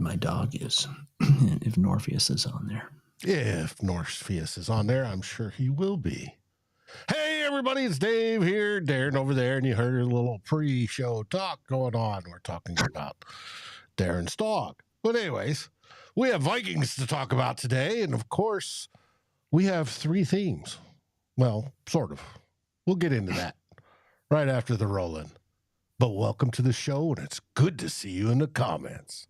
my dog is, if Morpheus is on there. If Morpheus is on there, I'm sure he will be. Hey, everybody, it's Dave here, Darren over there, and you heard a little pre-show talk going on. We're talking about Darren's dog. But anyways, we have Vikings to talk about today, and of course, we have three themes. Well, sort of. We'll get into that right after the roll-in. But welcome to the show, and it's good to see you in the comments.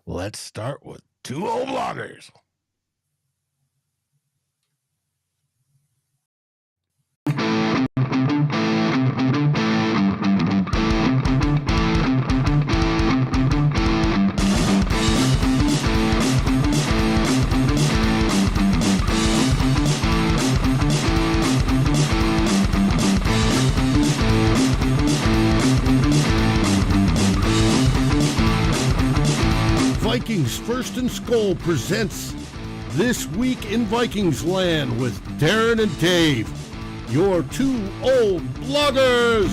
Let's start with two old bloggers. Vikings First and SKOL presents This Week in Vikings Land with Darren and Dave, your two old bloggers.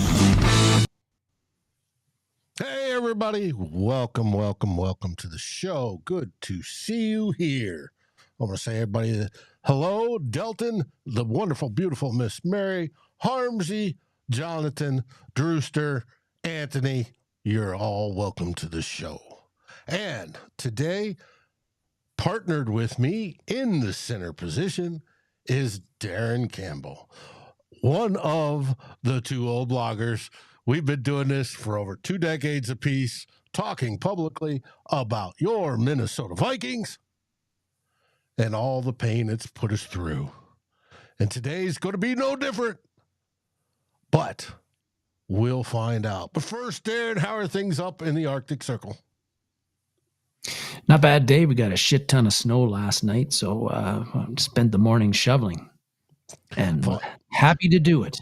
Hey, everybody. Welcome to the show. Good to see you here. I want to say, everybody, hello, Dalton, the wonderful, beautiful Miss Mary, Harmsy, Jonathan, Drewster, Anthony. You're all welcome to the show. And today, partnered with me in the center position is Darren Campbell, one of the two old bloggers. We've been doing this for over 2 decades apiece, talking publicly about your Minnesota Vikings and all the pain it's put us through. And today's going to be no different, but we'll find out. But first, Darren, how are things up in the Arctic Circle? Not bad day. We got a shit ton of snow last night, so spent the morning shoveling. And happy to do it.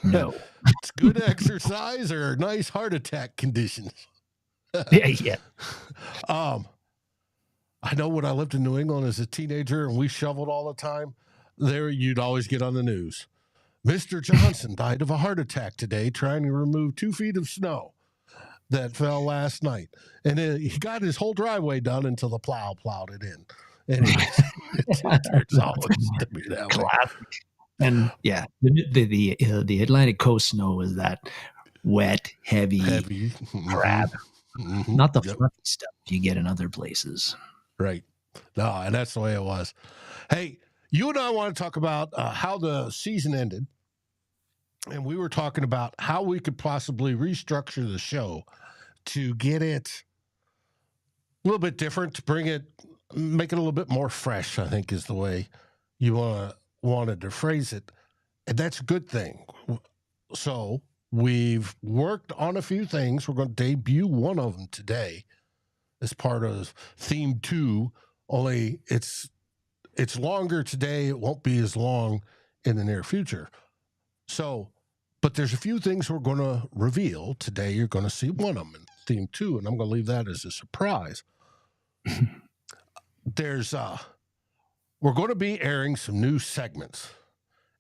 No. It's good exercise or nice heart attack conditions. Yeah. I know when I lived in New England as a teenager and we shoveled all the time, there you'd always get on the news. Mr. Johnson died of a heart attack today trying to remove 2 feet of snow that fell last night. And he got his whole driveway done until the plow plowed it in. Anyways, it turns out to be that way. And yeah, the Atlantic coast snow is that wet, heavy crap. Mm-hmm. Not the fluffy stuff you get in other places. Right. No, and that's the way it was. Hey, you and I want to talk about how the season ended. And we were talking about how we could possibly restructure the show to get it a little bit different, to make it a little bit more fresh, I think is the way you wanted to phrase it. And that's a good thing. So we've worked on a few things. We're going to debut one of them today as part of theme 2, only it's longer today. It won't be as long in the near future. So, but there's a few things we're going to reveal today. You're going to see one of them in theme 2, and I'm going to leave that as a surprise. We're going to be airing some new segments,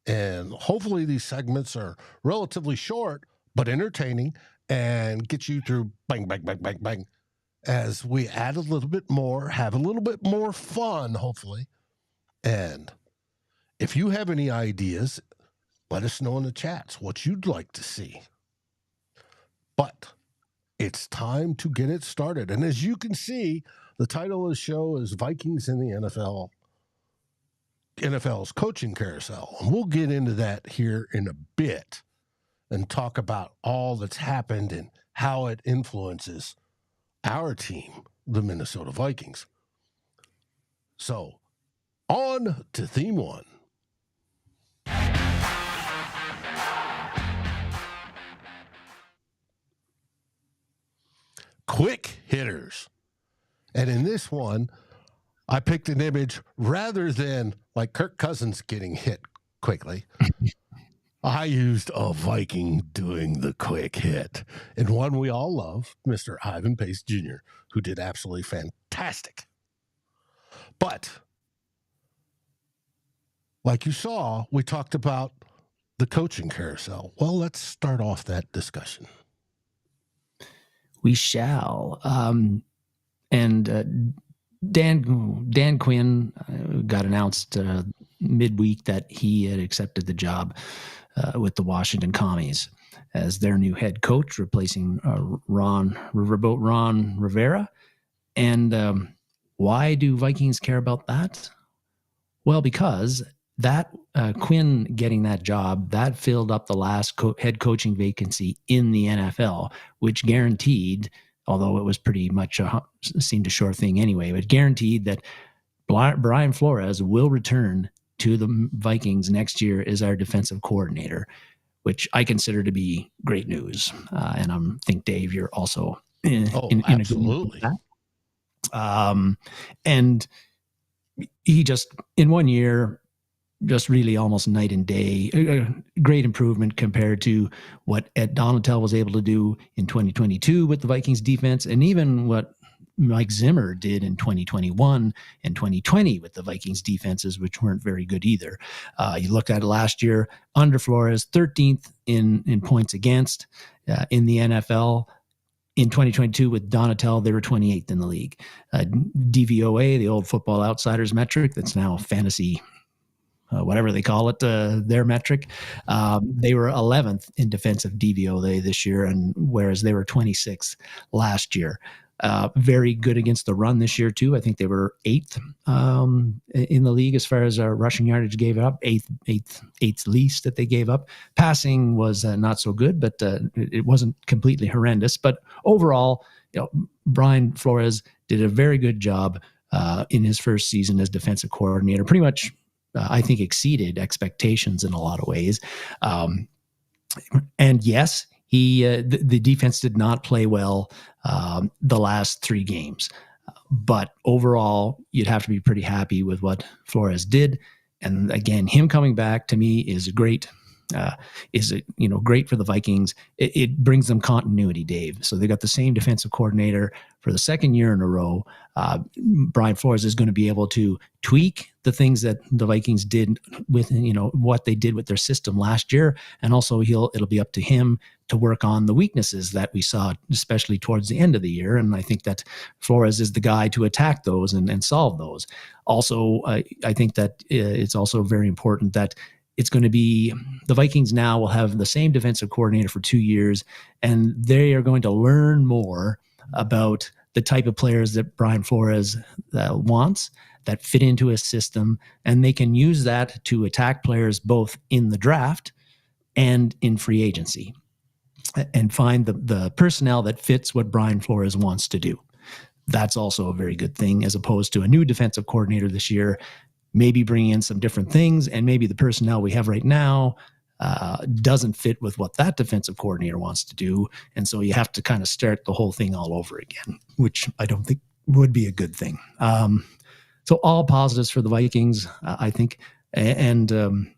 and hopefully these segments are relatively short but entertaining and get you through bang, bang, bang, bang, bang, as we add a little bit more, have a little bit more fun, hopefully. And if you have any ideas, let us know in the chats what you'd like to see. But it's time to get it started. And as you can see, the title of the show is Vikings in the NFL's coaching carousel. And we'll get into that here in a bit and talk about all that's happened and how it influences our team, the Minnesota Vikings. So on to theme 1. Quick hitters. And in this one, I picked an image rather than like Kirk Cousins getting hit quickly. I used a Viking doing the quick hit, and one we all love, Mr. Ivan Pace Jr., who did absolutely fantastic. But like you saw, we talked about the coaching carousel. Well, let's start off that discussion. We shall. And Dan Quinn got announced midweek that he had accepted the job with the Washington Commies as their new head coach, replacing Riverboat Ron Rivera. And why do Vikings care about that? Well, because that Quinn getting that job, that filled up the last head coaching vacancy in the NFL, which guaranteed, although it was pretty much seemed a sure thing anyway, but guaranteed that Brian Flores will return to the Vikings next year as our defensive coordinator, which I consider to be great news. And I think, Dave, you're also in agreement with that. And he just, in 1 year, just really almost night and day, great improvement compared to what Ed Donatel was able to do in 2022 with the Vikings defense, and even what Mike Zimmer did in 2021 and 2020 with the Vikings defenses, which weren't very good either. You looked at it last year, under Flores, 13th in points against in the NFL. In 2022 with Donatel, they were 28th in the league. DVOA, the old Football Outsiders metric, that's now fantasy, whatever they call it, their metric, they were 11th in defensive DVOA this year, and whereas they were 26th last year. Very good against the run this year too. I think they were 8th in the league as far as rushing yardage gave up, eighth least that they gave up. Passing was not so good, but it wasn't completely horrendous. But overall, Brian Flores did a very good job in his first season as defensive coordinator. Pretty much, I think, exceeded expectations in a lot of ways. And yes, the defense did not play well the last 3 games. But overall, you'd have to be pretty happy with what Flores did. And again, him coming back to me is great. Great for the Vikings. It brings them continuity, Dave. So they got the same defensive coordinator for the second year in a row. Brian Flores is going to be able to tweak the things that the Vikings did with, what they did with their system last year. And also it'll be up to him to work on the weaknesses that we saw, especially towards the end of the year. And I think that Flores is the guy to attack those and solve those. Also, I think that it's also very important that it's going to be the Vikings now will have the same defensive coordinator for 2 years, and they are going to learn more about the type of players that Brian Flores wants that fit into his system, and they can use that to attack players both in the draft and in free agency and find the personnel that fits what Brian Flores wants to do. That's also a very good thing, as opposed to a new defensive coordinator this year, maybe bringing in some different things, and maybe the personnel we have right now doesn't fit with what that defensive coordinator wants to do. And so you have to kind of start the whole thing all over again, which I don't think would be a good thing. So all positives for the Vikings, I think. And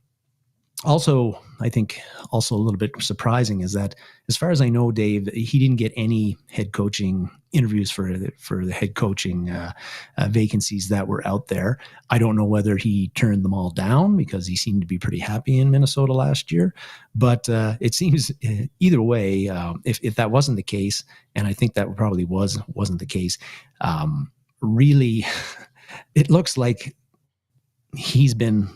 also, I think also a little bit surprising is that, as far as I know, Dave, he didn't get any head coaching interviews for the head coaching vacancies that were out there. I don't know whether he turned them all down because he seemed to be pretty happy in Minnesota last year. But it seems either way, if that wasn't the case, and I think that probably wasn't the case, really, it looks like he's been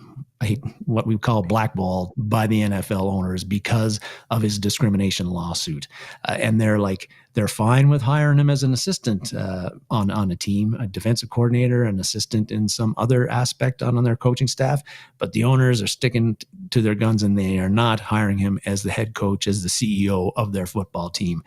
what we call blackballed by the NFL owners because of his discrimination lawsuit. And they're fine with hiring him as an assistant on a team, a defensive coordinator, an assistant in some other aspect on their coaching staff. But the owners are sticking to their guns, and they are not hiring him as the head coach, as the CEO of their football team.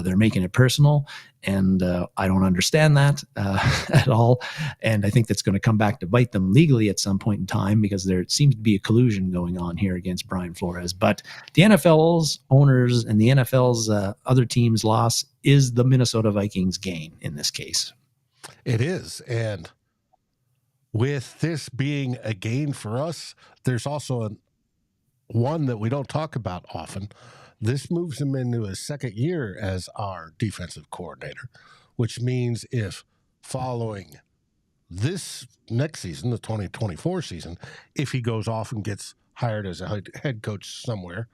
They're making it personal. And I don't understand that at all. And I think that's going to come back to bite them legally at some point in time, because there seems to be a collusion going on here against Brian Flores. But the NFL's owners and the NFL's other teams' loss is the Minnesota Vikings' gain in this case. It is. And with this being a gain for us, there's also one that we don't talk about often. This moves him into his second year as our defensive coordinator, which means if following this next season, the 2024 season, if he goes off and gets hired as a head coach somewhere,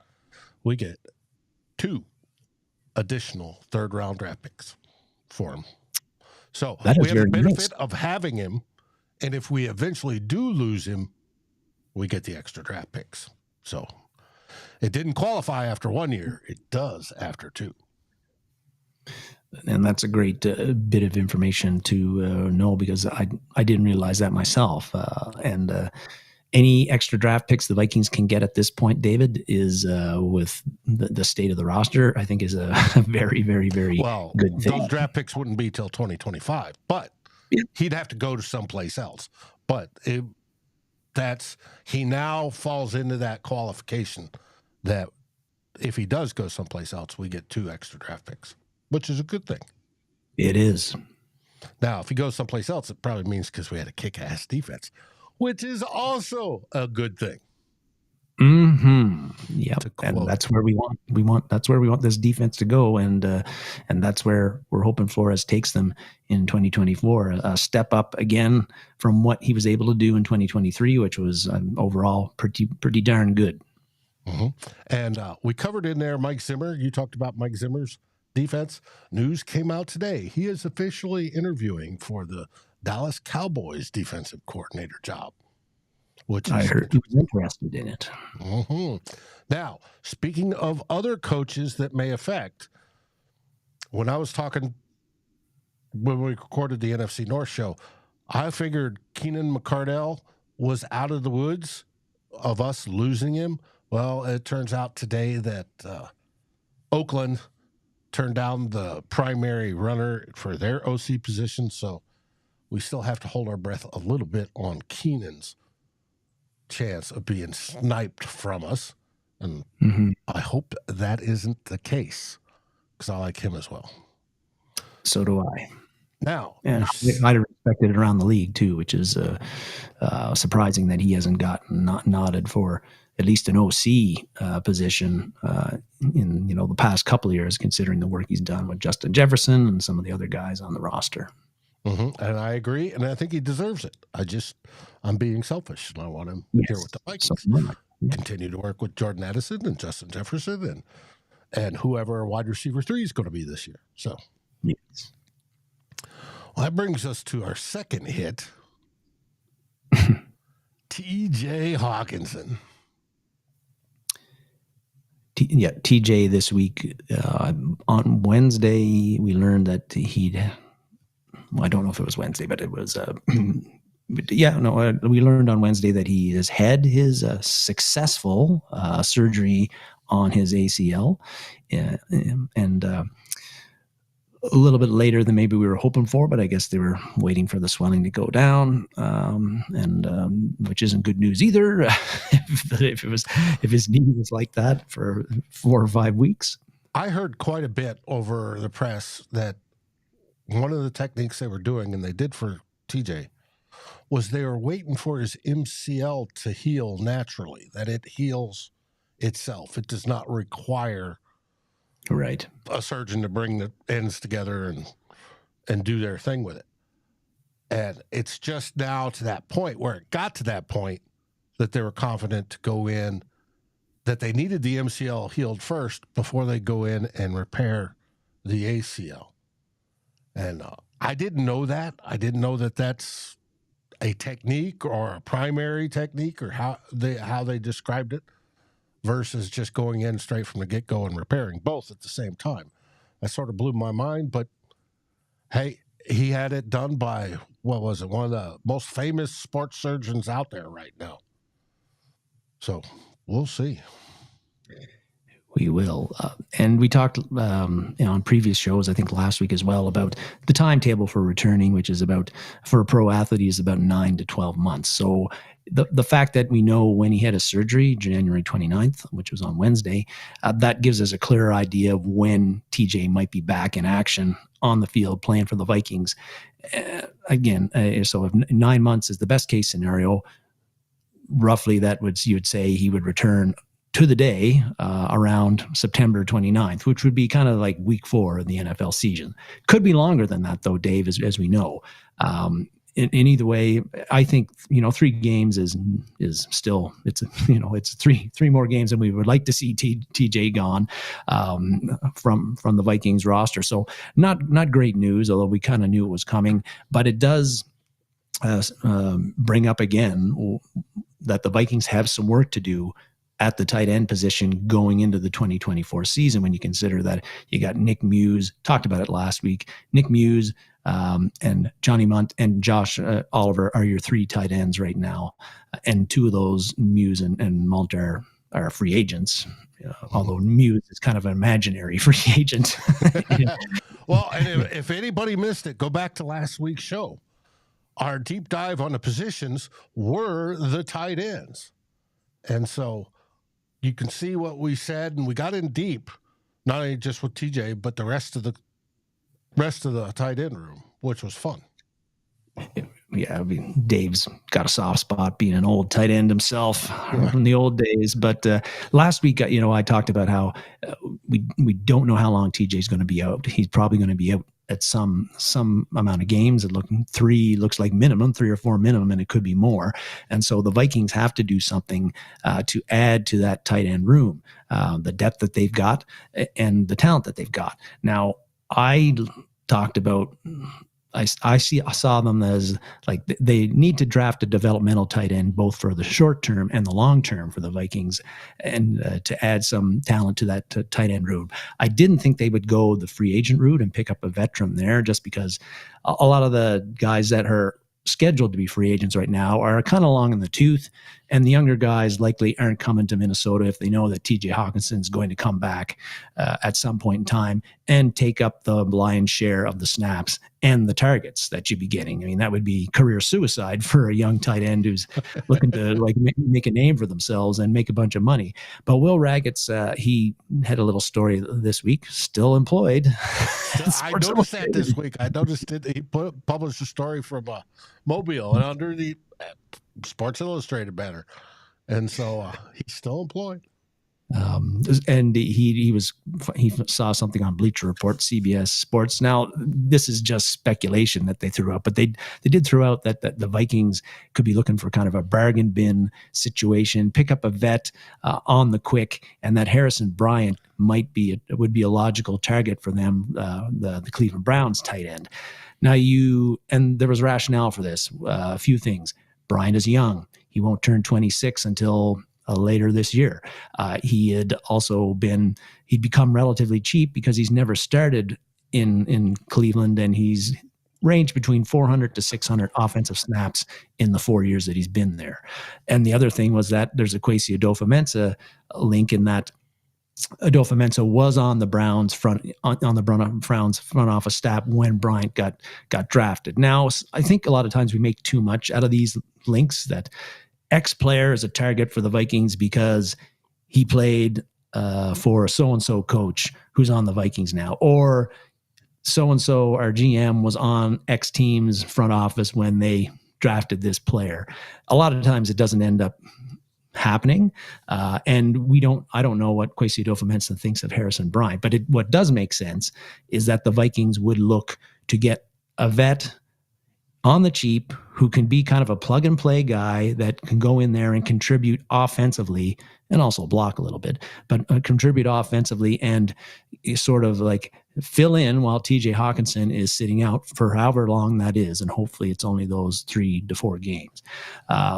we get 2 additional third-round draft picks for him. So That we is have the very benefit nice. of having him. And if we eventually do lose him, we get the extra draft picks. So it didn't qualify after 1 year. It does after 2. And that's a great bit of information to know, because I didn't realize that myself. And any extra draft picks the Vikings can get at this point, David, is with the state of the roster, I think is a very, very, very good thing. Those draft picks wouldn't be till 2025, but he'd have to go to someplace else. But he now falls into that qualification that if he does go someplace else, we get 2 extra draft picks, which is a good thing. It is. Now, if he goes someplace else, it probably means because we had a kick-ass defense, which is also a good thing. Mm-hmm. Yep. And that's where we want that's where we want this defense to go. And that's where we're hoping Flores takes them in 2024. A step up again from what he was able to do in 2023, which was overall pretty darn good. Mm-hmm. And we covered in there Mike Zimmer. You talked about Mike Zimmer's defense. News came out today. He is officially interviewing for the Dallas Cowboys defensive coordinator job. Which I heard he was interested in it. Mm-hmm. Now, speaking of other coaches that may affect, when I was talking, when we recorded the NFC North show, I figured Keenan McCardell was out of the woods of us losing him. Well, it turns out today that Oakland turned down the primary runner for their OC position, so we still have to hold our breath a little bit on Keenan's chance of being sniped from us, and I hope that isn't the case, because I like him as well. So do I. Now, and I'd have respected it around the league too, which is surprising that he hasn't gotten nodded for at least an OC position in the past couple of years, considering the work he's done with Justin Jefferson and some of the other guys on the roster. Mm-hmm. And I agree, and I think he deserves it. I'm being selfish, and I want him here with the Vikings. Continue to work with Jordan Addison and Justin Jefferson and whoever wide receiver 3 is going to be this year. So, yes. Well, that brings us to our second hit, T.J. Hockenson. TJ this week on Wednesday, we learned that I don't know if it was Wednesday, but it was, we learned on Wednesday that he has had his successful surgery on his ACL, and a little bit later than maybe we were hoping for, but I guess they were waiting for the swelling to go down, and which isn't good news either. if his knee was like that for 4 or 5 weeks. I heard quite a bit over the press that one of the techniques they were doing, and they did for TJ, was they were waiting for his MCL to heal naturally, that it heals itself. It does not require a surgeon to bring the ends together and do their thing with it. And it's just now to that point where it got to that point that they were confident to go in, that they needed the MCL healed first before they go in and repair the ACL. And I didn't know that. I didn't know that that's a technique or a primary technique, or how they described it, versus just going in straight from the get-go and repairing both at the same time. That sort of blew my mind, but hey, he had it done by, what was it, one of the most famous sports surgeons out there right now. So we'll see. We will. And we talked on previous shows, I think last week as well, about the timetable for returning, which is about, for a pro athlete, is about 9 to 12 months. So the fact that we know when he had a surgery, January 29th, which was on Wednesday, that gives us a clearer idea of when TJ might be back in action on the field playing for the Vikings. So if 9 months is the best case scenario, roughly you would say he would return to the day around September 29th, which would be kind of like week 4 of the NFL season. Could be longer than that, though, Dave, as we know. in either way, I think 3 games is still it's three more games than we would like to see TJ gone from the Vikings roster. So not great news, although we kind of knew it was coming. But it does bring up again that the Vikings have some work to do at the tight end position going into the 2024 season, when you consider that you got Nick Muse, talked about it last week, Nick Muse and Johnny Munt and Josh Oliver are your 3 tight ends right now. And 2 of those, Muse and Munt, are free agents, although Muse is kind of an imaginary free agent. Well, and if anybody missed it, go back to last week's show. Our deep dive on the positions were the tight ends. And so you can see what we said, and we got in deep, not only just with TJ, but the rest of the tight end room, which was fun. Yeah, I mean, Dave's got a soft spot being an old tight end himself from the old days. But last week, I talked about how we don't know how long TJ's going to be out. He's probably going to be out at some amount of games. It looks like minimum 3 or 4 minimum, and it could be more. And so the Vikings have to do something to add to that tight end room, the depth that they've got and the talent that they've got. Now, I talked about, I saw them as like they need to draft a developmental tight end, both for the short term and the long term for the Vikings, and to add some talent to that tight end room. I didn't think they would go the free agent route and pick up a veteran there, just because a lot of the guys that are scheduled to be free agents right now are kind of long in the tooth, and the younger guys likely aren't coming to Minnesota if they know that TJ Hockenson is going to come back at some point in time and take up the lion's share of the snaps and the targets that you'd be getting. I mean, that would be career suicide for a young tight end who's looking to make a name for themselves and make a bunch of money. But Will Raggett's, he had a little story this week, still employed. I noticed that this week. I noticed it. He published a story from Mobile and under the Sports Illustrated banner. And so he's still employed. And he saw something on Bleacher Report, CBS Sports. Now, this is just speculation that they threw out, but they did throw out that the Vikings could be looking for kind of a bargain bin situation, pick up a vet on the quick, and that Harrison Bryant would be a logical target for them, the Cleveland Browns tight end. Now and there was rationale for this. A few things. Bryant is young. He won't turn 26 until later this year. He'd become relatively cheap because he's never started in Cleveland, and he's ranged between 400 to 600 offensive snaps in the 4 years that he's been there. And the other thing was that there's a Kwesi Adofo-Mensah link, in that Adofo-Mensah was on the Browns front office staff when Bryant got drafted. Now, I think a lot of times we make too much out of these links, that X player is a target for the Vikings because he played for a so-and-so coach who's on the Vikings now, or so-and-so, our GM, was on X team's front office when they drafted this player. A lot of times it doesn't end up happening. And I don't know what Kwesi Adofo-Mensah thinks of Harrison Bryant, but what does make sense is that the Vikings would look to get a vet on the cheap who can be kind of a plug and play guy that can go in there and contribute offensively and also block a little bit, but contribute offensively and sort of like fill in while TJ Hockenson is sitting out for however long that is. And hopefully it's only those 3 to 4 games.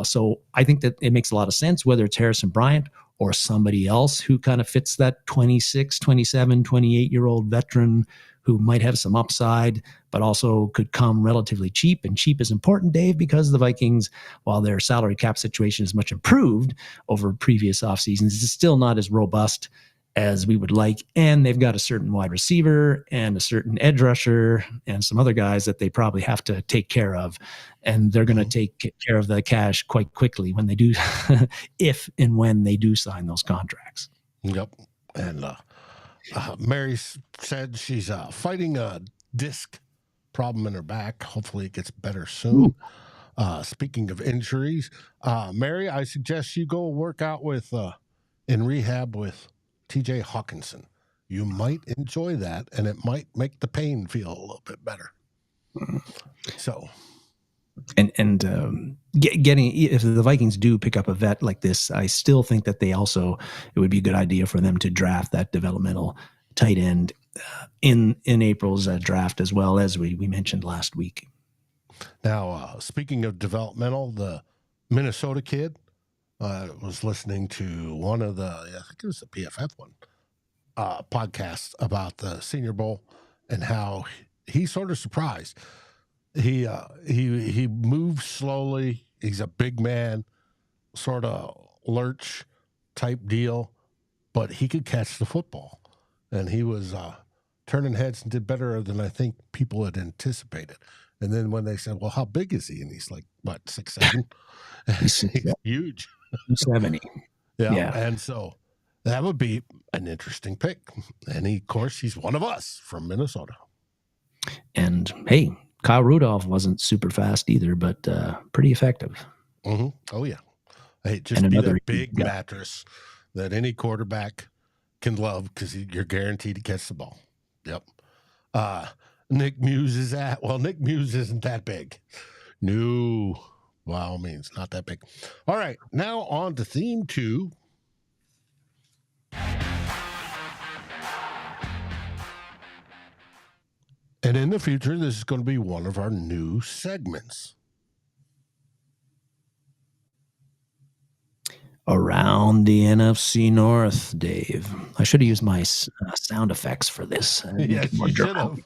So I think that it makes a lot of sense, whether it's Harrison Bryant or somebody else who kind of fits that 26, 27, 28-year-old veteran who might have some upside, but also could come relatively cheap. And cheap is important, Dave, because the Vikings, while their salary cap situation is much improved over previous off seasons, is still not as robust as we would like. And they've got a certain wide receiver and a certain edge rusher and some other guys that they probably have to take care of. And they're going to take care of the cash quite quickly when they do, if and when they do sign those contracts. Yep. And Mary said she's fighting a disc problem in her back. Hopefully it gets better soon. Speaking of injuries, Mary, I suggest you go work out in rehab with TJ Hockenson. You might enjoy that, and it might make the pain feel a little bit better. So, getting, if the Vikings do pick up a vet like this, I still think that it would be a good idea for them to draft that developmental tight end in April's draft, as well, as we mentioned last week. Now, speaking of developmental, the Minnesota kid was listening to one of the, I think it was the PFF one, podcast about the Senior Bowl and how he's sort of surprised. He moves slowly. He's a big man, sort of lurch type deal, but he could catch the football. And he was turning heads and did better than I think people had anticipated. And then when they said, well, how big is he? And he's like, what, 6'7"? He's huge. 70. Yeah. And so that would be an interesting pick. And of course, he's one of us from Minnesota. And hey, Kyle Rudolph wasn't super fast either, but pretty effective. Mm-hmm. Oh, yeah. Hey, just be the big mattress that any quarterback can love, because you're guaranteed to catch the ball. Yep. Nick Muse Nick Muse isn't that big. No, by all means, not that big. All right, now on to theme 2. And in the future, this is going to be one of our new segments. Around the NFC North, Dave. I should have used my sound effects for this. Yes, you should have.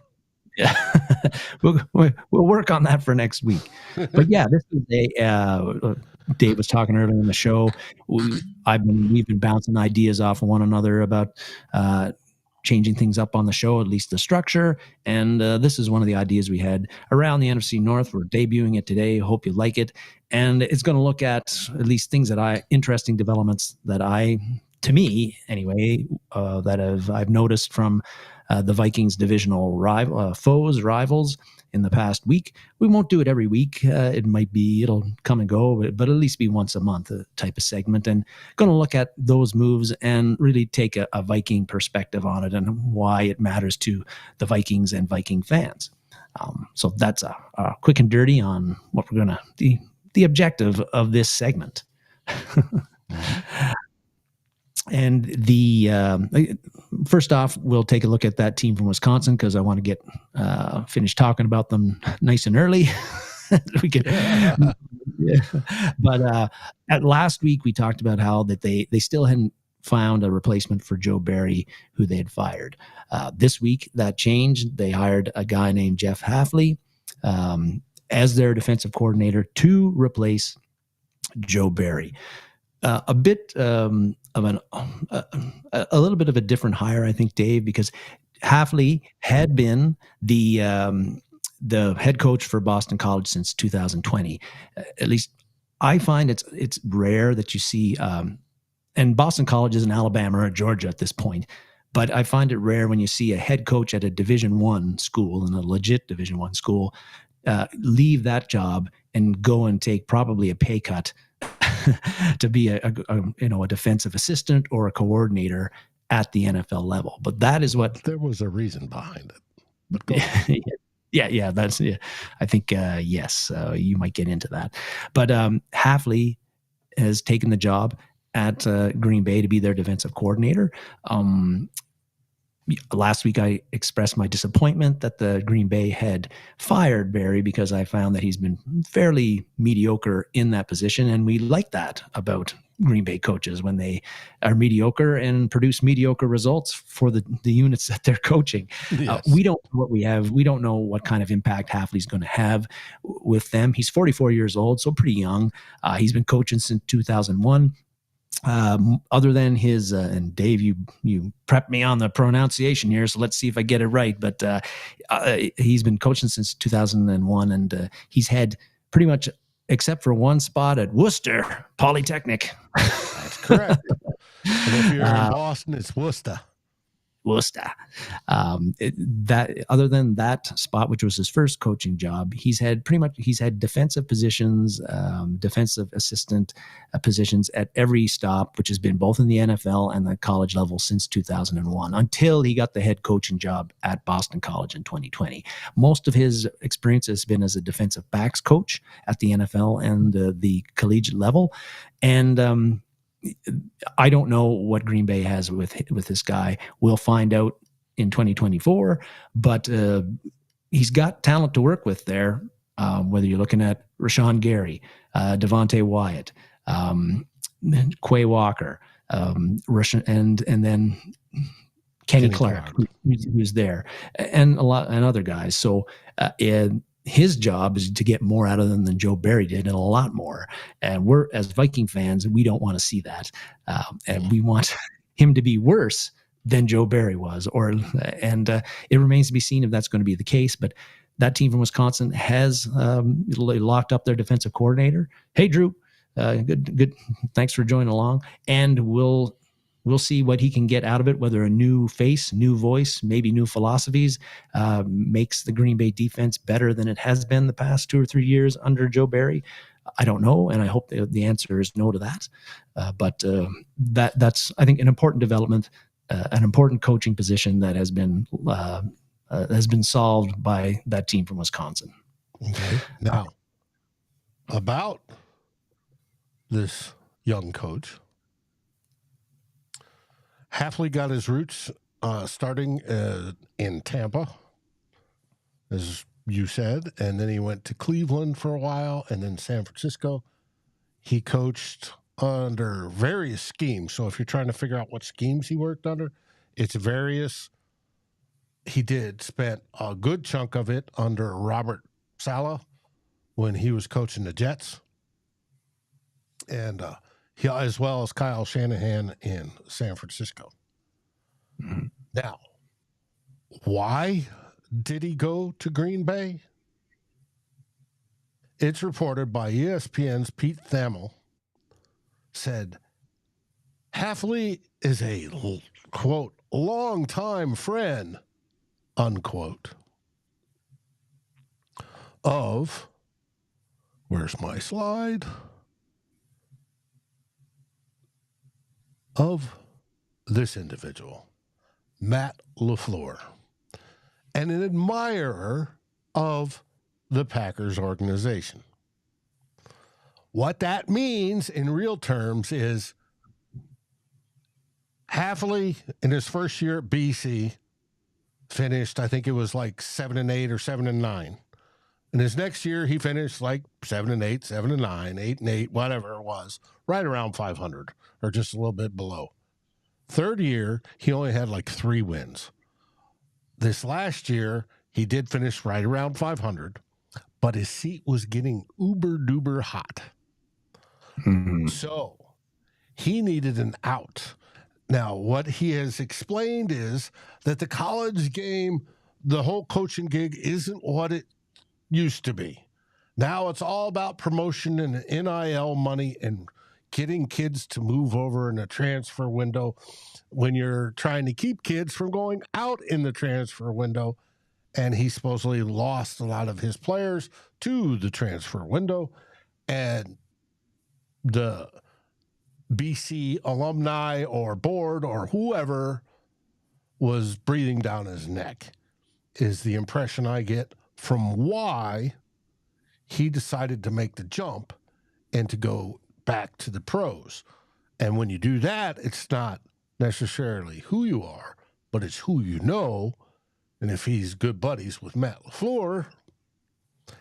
Yeah, we'll work on that for next week. But yeah, this is Dave was talking earlier in the show. We've been bouncing ideas off of one another about changing things up on the show, at least the structure. And this is one of the ideas we had around the NFC North. We're debuting it today. Hope you like it. And it's going to look at least things interesting developments that to me anyway, that I've noticed from the Vikings divisional rivals in the past week. We won't do it every week. It'll come and go, but at least be once a month type of segment, and going to look at those moves and really take a Viking perspective on it and why it matters to the Vikings and Viking fans. So that's a quick and dirty on what we're going to, the objective of this segment. And first off, we'll take a look at that team from Wisconsin, because I want to get finished talking about them nice and early. We can, yeah. But at last week we talked about how that they still hadn't found a replacement for Joe Barry, who they had fired. This week that changed. They hired a guy named Jeff Hafley as their defensive coordinator to replace Joe Barry. A bit of a little bit of a different hire, I think, Dave, because Hafley had been the head coach for Boston College since 2020. At least I find it's rare that you see, and Boston College is in Alabama or Georgia at this point, but I find it rare when you see a head coach at a Division I school, and a legit Division I school, leave that job and go and take probably a pay cut to be a defensive assistant or a coordinator at the NFL level. But that is what there was a reason behind it. But go yeah, that's I think yes, you might get into that. But Hafley has taken the job at Green Bay to be their defensive coordinator. Last week, I expressed my disappointment that the Green Bay had fired Barry, because I found that he's been fairly mediocre in that position. And we like that about Green Bay coaches, when they are mediocre and produce mediocre results for the units that they're coaching. Yes. We don't know what we have. We don't know what kind of impact Hafley's going to have with them. He's 44 years old, so pretty young. He's been coaching since 2001. Other than his, and Dave, you prepped me on the pronunciation here, so let's see if I get it right. But he's been coaching since 2001, and he's had pretty much, except for one spot at Worcester Polytechnic. That's correct. And if you're in Boston, it's Worcester. Worcester. That other than that spot, which was his first coaching job, he's had defensive positions, defensive assistant positions at every stop, which has been both in the NFL and the college level since 2001, until he got the head coaching job at Boston College in 2020. Most of his experience has been as a defensive backs coach at the NFL and the collegiate level, and I don't know what Green Bay has with this guy. We'll find out in 2024, but he's got talent to work with there. Whether you're looking at Rashawn Gary, Devontae Wyatt, Quay Walker, and then Kenny Clark, who's there, and other guys. So his job is to get more out of them than Joe Barry did, and a lot more. And we're, as Viking fans, we don't want to see that, and we want him to be worse than Joe Barry was. And it remains to be seen if that's going to be the case. But that team from Wisconsin has locked up their defensive coordinator. Hey, Drew, good. Thanks for joining along, and we'll see what he can get out of it, whether a new face, new voice, maybe new philosophies makes the Green Bay defense better than it has been the past 2 or 3 years under Joe Barry. I don't know, and I hope the answer is no to that. But that's, I think, an important development, an important coaching position that has been solved by that team from Wisconsin. Okay. Now, about this young coach, Hafley got his roots starting in Tampa, as you said, and then he went to Cleveland for a while, and then San Francisco. He coached under various schemes. So if you're trying to figure out what schemes he worked under, it's various. He spent a good chunk of it under Robert Saleh when he was coaching the Jets, and he, as well as Kyle Shanahan in San Francisco. Mm-hmm. Now, why did he go to Green Bay? It's reported by ESPN's Pete Thamel said Hafley is a, quote, longtime friend, unquote, of, where's my slide? Of this individual, Matt LaFleur, and an admirer of the Packers organization. What that means in real terms is Hafley, in his first year at BC, finished, I think it was like 7-8 or 7-9. In his next year, he finished like 7-8, 7-9, 8-8, whatever it was, right around 500 or just a little bit below. Third year, he only had like 3 wins. This last year, he did finish right around 500, but his seat was getting uber-duber hot. Mm-hmm. So he needed an out. Now, what he has explained is that the college game, the whole coaching gig, isn't what it used to be. Now it's all about promotion and NIL money and getting kids to move over in a transfer window when you're trying to keep kids from going out in the transfer window. And he supposedly lost a lot of his players to the transfer window. And the BC alumni or board or whoever was breathing down his neck is the impression I get from why he decided to make the jump and to go back to the pros. And when you do that, it's not necessarily who you are, but it's who you know. And if he's good buddies with Matt LaFleur,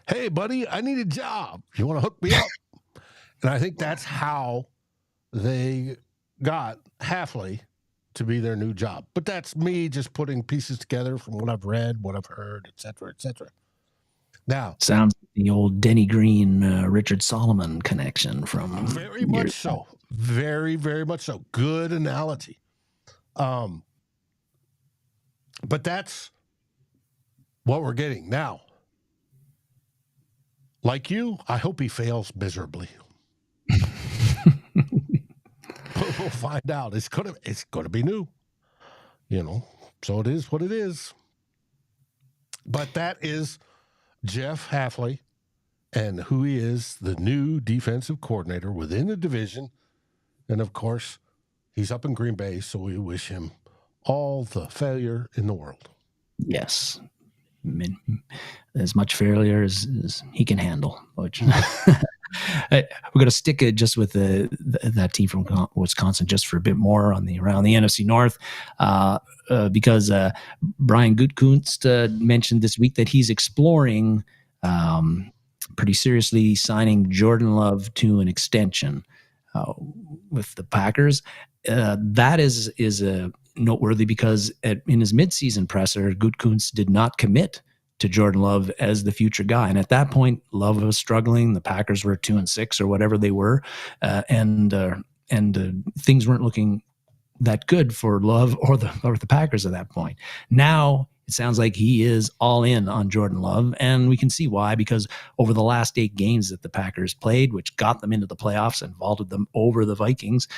hey, buddy, I need a job. You want to hook me up? And I think that's how they got Hafley to be their new job. But that's me just putting pieces together from what I've read, what I've heard, et cetera, et cetera. Now, sounds like the old Denny Green, Richard Solomon connection from very much so. Very, very much so. Good analogy. But that's what we're getting now. Like you, I hope he fails miserably. But we'll find out. It's gonna be new. You know, So it is what it is. But that is Jeff Hafley and who he is, the new defensive coordinator within the division. And, of course, he's up in Green Bay, so we wish him all the failure in the world. Yes. I mean, as much failure as he can handle. Which we're going to stick it just with that team from Wisconsin just for a bit more around the NFC North, because Brian Gutekunst mentioned this week that he's exploring pretty seriously signing Jordan Love to an extension with the Packers. That is noteworthy because in his midseason presser, Gutekunst did not commit to Jordan Love as the future guy. And at that point, Love was struggling. The Packers were 2-6 or whatever they were. And things weren't looking that good for Love or the Packers at that point. Now it sounds like he is all in on Jordan Love, and we can see why, because over the last 8 games that the Packers played, which got them into the playoffs and vaulted them over the Vikings,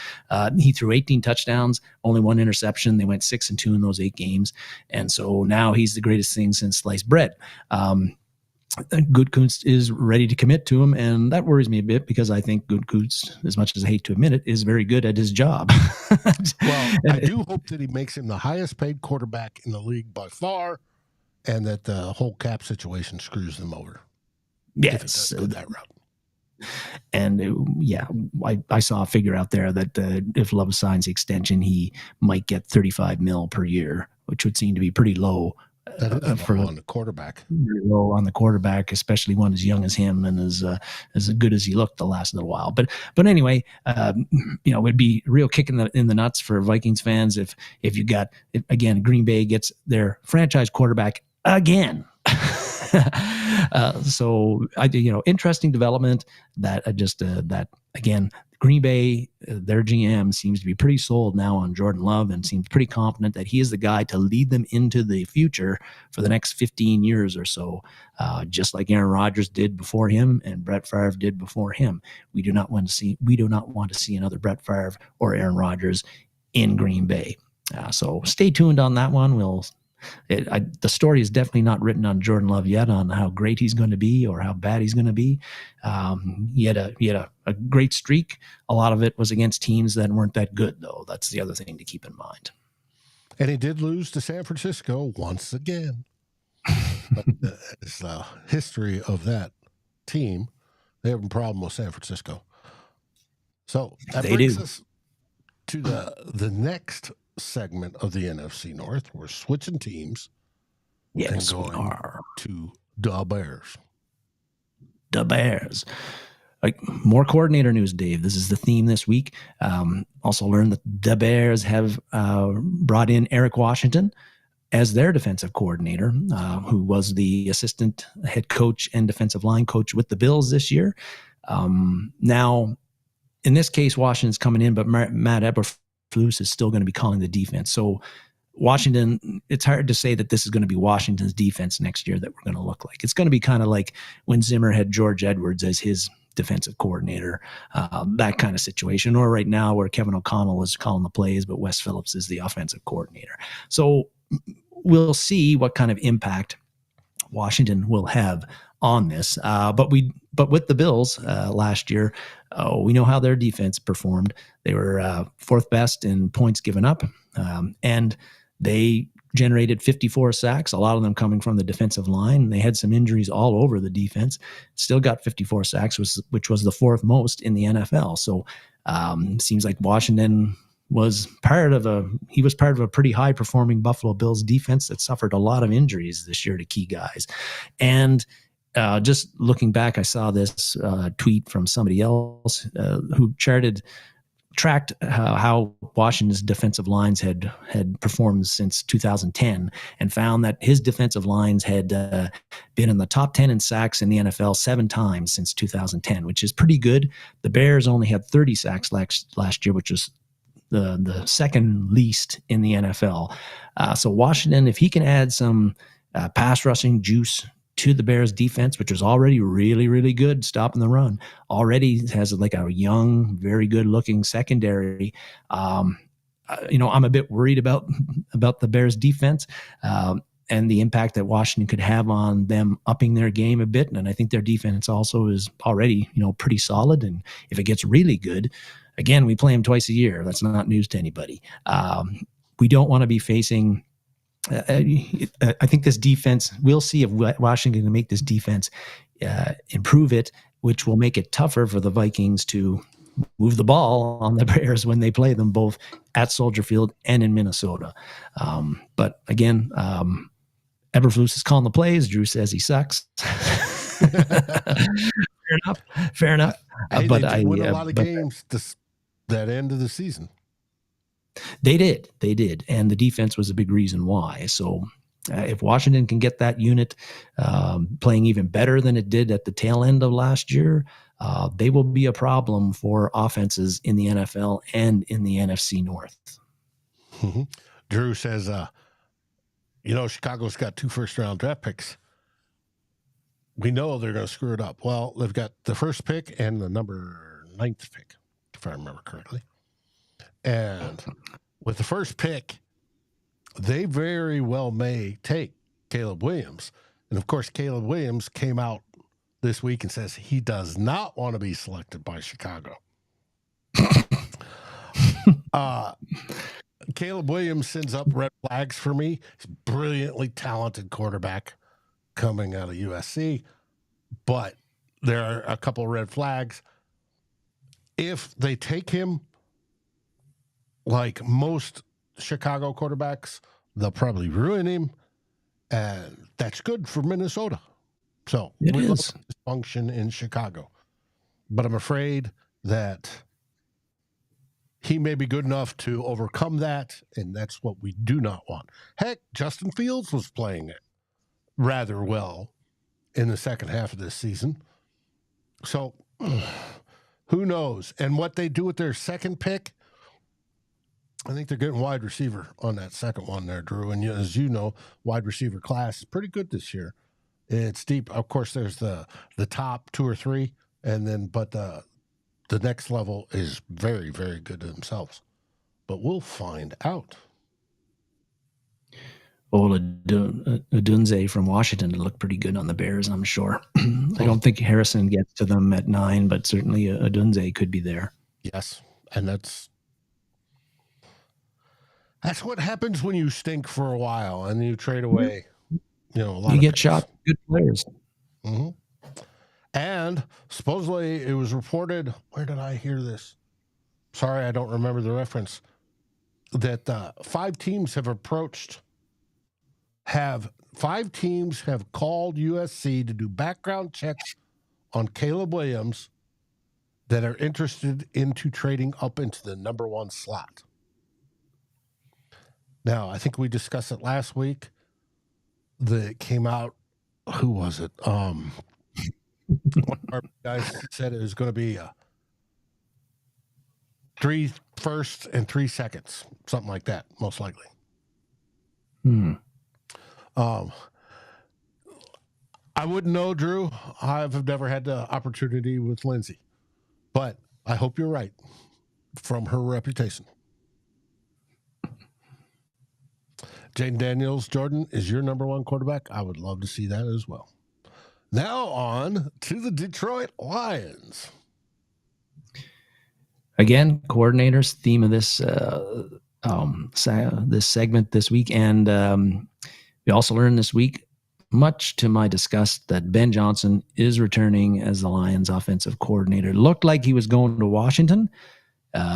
he threw 18 touchdowns, only 1 interception. They went 6-2 in those 8 games, and so now he's the greatest thing since sliced bread. Gutekunst is ready to commit to him, and that worries me a bit because I think Gutekunst, as much as I hate to admit it, is very good at his job. Well, I do hope that he makes him the highest paid quarterback in the league by far, and that the whole cap situation screws them over. Yes, if it does go that route. And I saw a figure out there that if Love signs the extension, he might get $35 million per year, which would seem to be pretty low. For on the quarterback, low on the quarterback, especially one as young as him and as good as he looked the last little while. But anyway, it'd be a real kick in the nuts for Vikings fans if you got, again, Green Bay gets their franchise quarterback again. So interesting development that that again. Green Bay, their GM seems to be pretty sold now on Jordan Love and seems pretty confident that he is the guy to lead them into the future for the next 15 years or so, just like Aaron Rodgers did before him and Brett Favre did before him. We do not want to see another Brett Favre or Aaron Rodgers in Green Bay. So stay tuned on that one. The story is definitely not written on Jordan Love yet on how great he's going to be or how bad he's going to be. He had a great streak. A lot of it was against teams that weren't that good, though. That's the other thing to keep in mind. And he did lose to San Francisco once again. But it's the history of that team. They have a problem with San Francisco. So that brings us to the next segment of the NFC North. We're switching teams. Yes, and going we are. To the Bears. The Bears. More coordinator news, Dave. This is the theme this week. Also learned that the Bears have brought in Eric Washington as their defensive coordinator, who was the assistant head coach and defensive line coach with the Bills this year. Now, in this case, Washington's coming in, but Matt Eberflus is still going to be calling the defense. So Washington, it's hard to say that this is going to be Washington's defense next year that we're going to look like. It's going to be kind of like when Zimmer had George Edwards as his defensive coordinator, that kind of situation. Or right now where Kevin O'Connell is calling the plays, but Wes Phillips is the offensive coordinator. So we'll see what kind of impact Washington will have on this. But with the Bills last year, we know how their defense performed. They were fourth best in points given up, and they generated 54 sacks, a lot of them coming from the defensive line. They had some injuries all over the defense, still got 54 sacks, which was the 4th most in the NFL. So seems like Washington was part of a pretty high performing Buffalo Bills defense that suffered a lot of injuries this year to key guys. And just looking back, I saw this tweet from somebody else who tracked how Washington's defensive lines had performed since 2010 and found that his defensive lines had been in the top 10 in sacks in the NFL 7 times since 2010, which is pretty good. The Bears only had 30 sacks last year, which was the second least in the NFL. So Washington, if he can add some pass rushing juice to the Bears defense, which was already really, really good stopping the run, already has like a young, very good looking secondary. I'm a bit worried about the Bears defense and the impact that Washington could have on them upping their game a bit. And I think their defense also is already, pretty solid. And if it gets really good, again, we play them twice a year. That's not news to anybody. We don't want to be facing. I think this defense, we'll see if Washington can make this defense improve it, which will make it tougher for the Vikings to move the ball on the Bears when they play them both at Soldier Field and in Minnesota. But again, Eberflus is calling the plays. Drew says he sucks. Fair enough. Hey, but they win a lot of games that end of the season. They did. And the defense was a big reason why. So if Washington can get that unit playing even better than it did at the tail end of last year, they will be a problem for offenses in the NFL and in the NFC North. Mm-hmm. Drew says, Chicago's got 2 first-round draft picks. We know they're going to screw it up. Well, they've got the first pick and the number 9th pick, if I remember correctly. And with the first pick, they very well may take Caleb Williams. And, of course, Caleb Williams came out this week and says he does not want to be selected by Chicago. Caleb Williams sends up red flags for me. He's a brilliantly talented quarterback coming out of USC, but there are a couple of red flags. If they take him, like most Chicago quarterbacks, they'll probably ruin him, and that's good for Minnesota. So we love dysfunction in Chicago, but I'm afraid that he may be good enough to overcome that, and that's what we do not want. Heck, Justin Fields was playing it rather well in the second half of this season. So who knows? And what they do with their second pick, I think they're getting wide receiver on that second one there, Drew. And as you know, wide receiver class is pretty good this year. It's deep. Of course, there's the top 2 or 3, and then but the next level is very, very good to themselves. But we'll find out. Odunze from Washington looked pretty good on the Bears, I'm sure. I don't think Harrison gets to them at 9, but certainly Odunze could be there. Yes, and that's what happens when you stink for a while and you trade away, a lot. You get shot good players. Mm-hmm. And supposedly it was reported, where did I hear this? Sorry, I don't remember the reference, that 5 teams have called USC to do background checks on Caleb Williams that are interested into trading up into the number 1 slot. Now, I think we discussed it last week. That came out, who was it? One of our guys said it was going to be 3 firsts and 3 seconds, something like that, most likely. I wouldn't know, Drew. I've never had the opportunity with Lindsay, but I hope you're right from her reputation. Jaden Daniels, Jordan, is your number 1 quarterback. I would love to see that as well. Now on to the Detroit Lions. Again, coordinators, theme of this this segment this week. And we also learned this week, much to my disgust, that Ben Johnson is returning as the Lions offensive coordinator. It looked like he was going to Washington.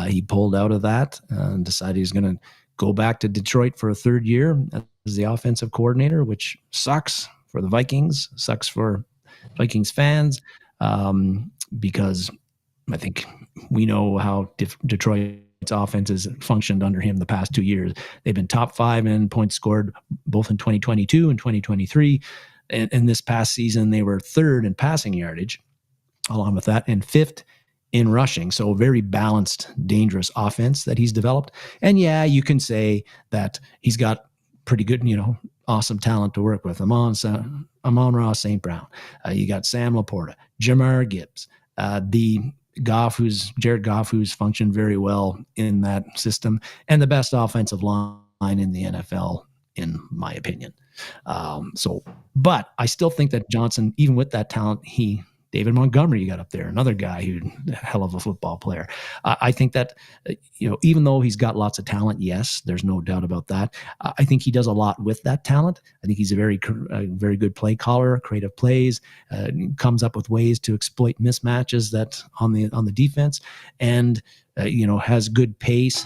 He pulled out of that and decided he's going to go back to Detroit for a 3rd year as the offensive coordinator, which sucks for the Vikings, sucks for Vikings fans, because I think we know how Detroit's offense has functioned under him the past 2 years. They've been top 5 in points scored both in 2022 and 2023. And this past season, they were 3rd in passing yardage, along with that, and 5th in rushing. So a very balanced, dangerous offense that he's developed. And yeah, you can say that he's got pretty good, awesome talent to work with. Amon-Ra St. Brown. You got Sam Laporta, Jamar Gibbs. The Jared Goff, who's functioned very well in that system, and the best offensive line in the NFL, in my opinion. But I still think that Johnson, even with that talent, David Montgomery, you got up there, another guy who's a hell of a football player. I think that, even though he's got lots of talent, yes, there's no doubt about that. I think he does a lot with that talent. I think he's a very good play caller, creative plays, comes up with ways to exploit mismatches that on the defense, and has good pace.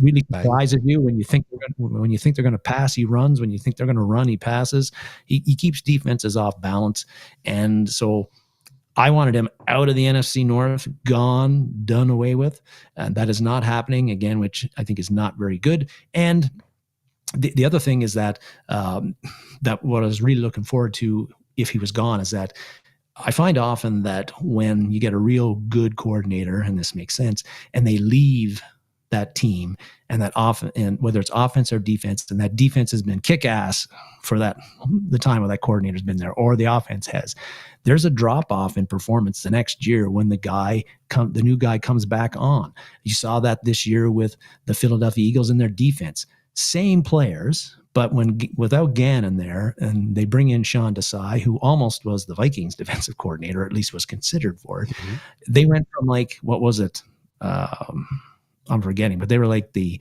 Really surprises you when you think they're going to pass, he runs. When you think they're going to run, he passes. He keeps defenses off balance, and so I wanted him out of the NFC North, gone, done away with, and that is not happening again, which I think is not very good. And the other thing is that that what I was really looking forward to if he was gone is that I find often that when you get a real good coordinator, and this makes sense, and they leave that team, and and whether it's offense or defense, and that defense has been kick-ass for the time where that coordinator's been there, or the offense has, there's a drop-off in performance the next year when the new guy comes back on. You saw that this year with the Philadelphia Eagles and their defense. Same players, but without Gannon there, and they bring in Sean Desai, who almost was the Vikings defensive coordinator, or at least was considered for it. Mm-hmm. They went from what was it? I'm forgetting, but they were like the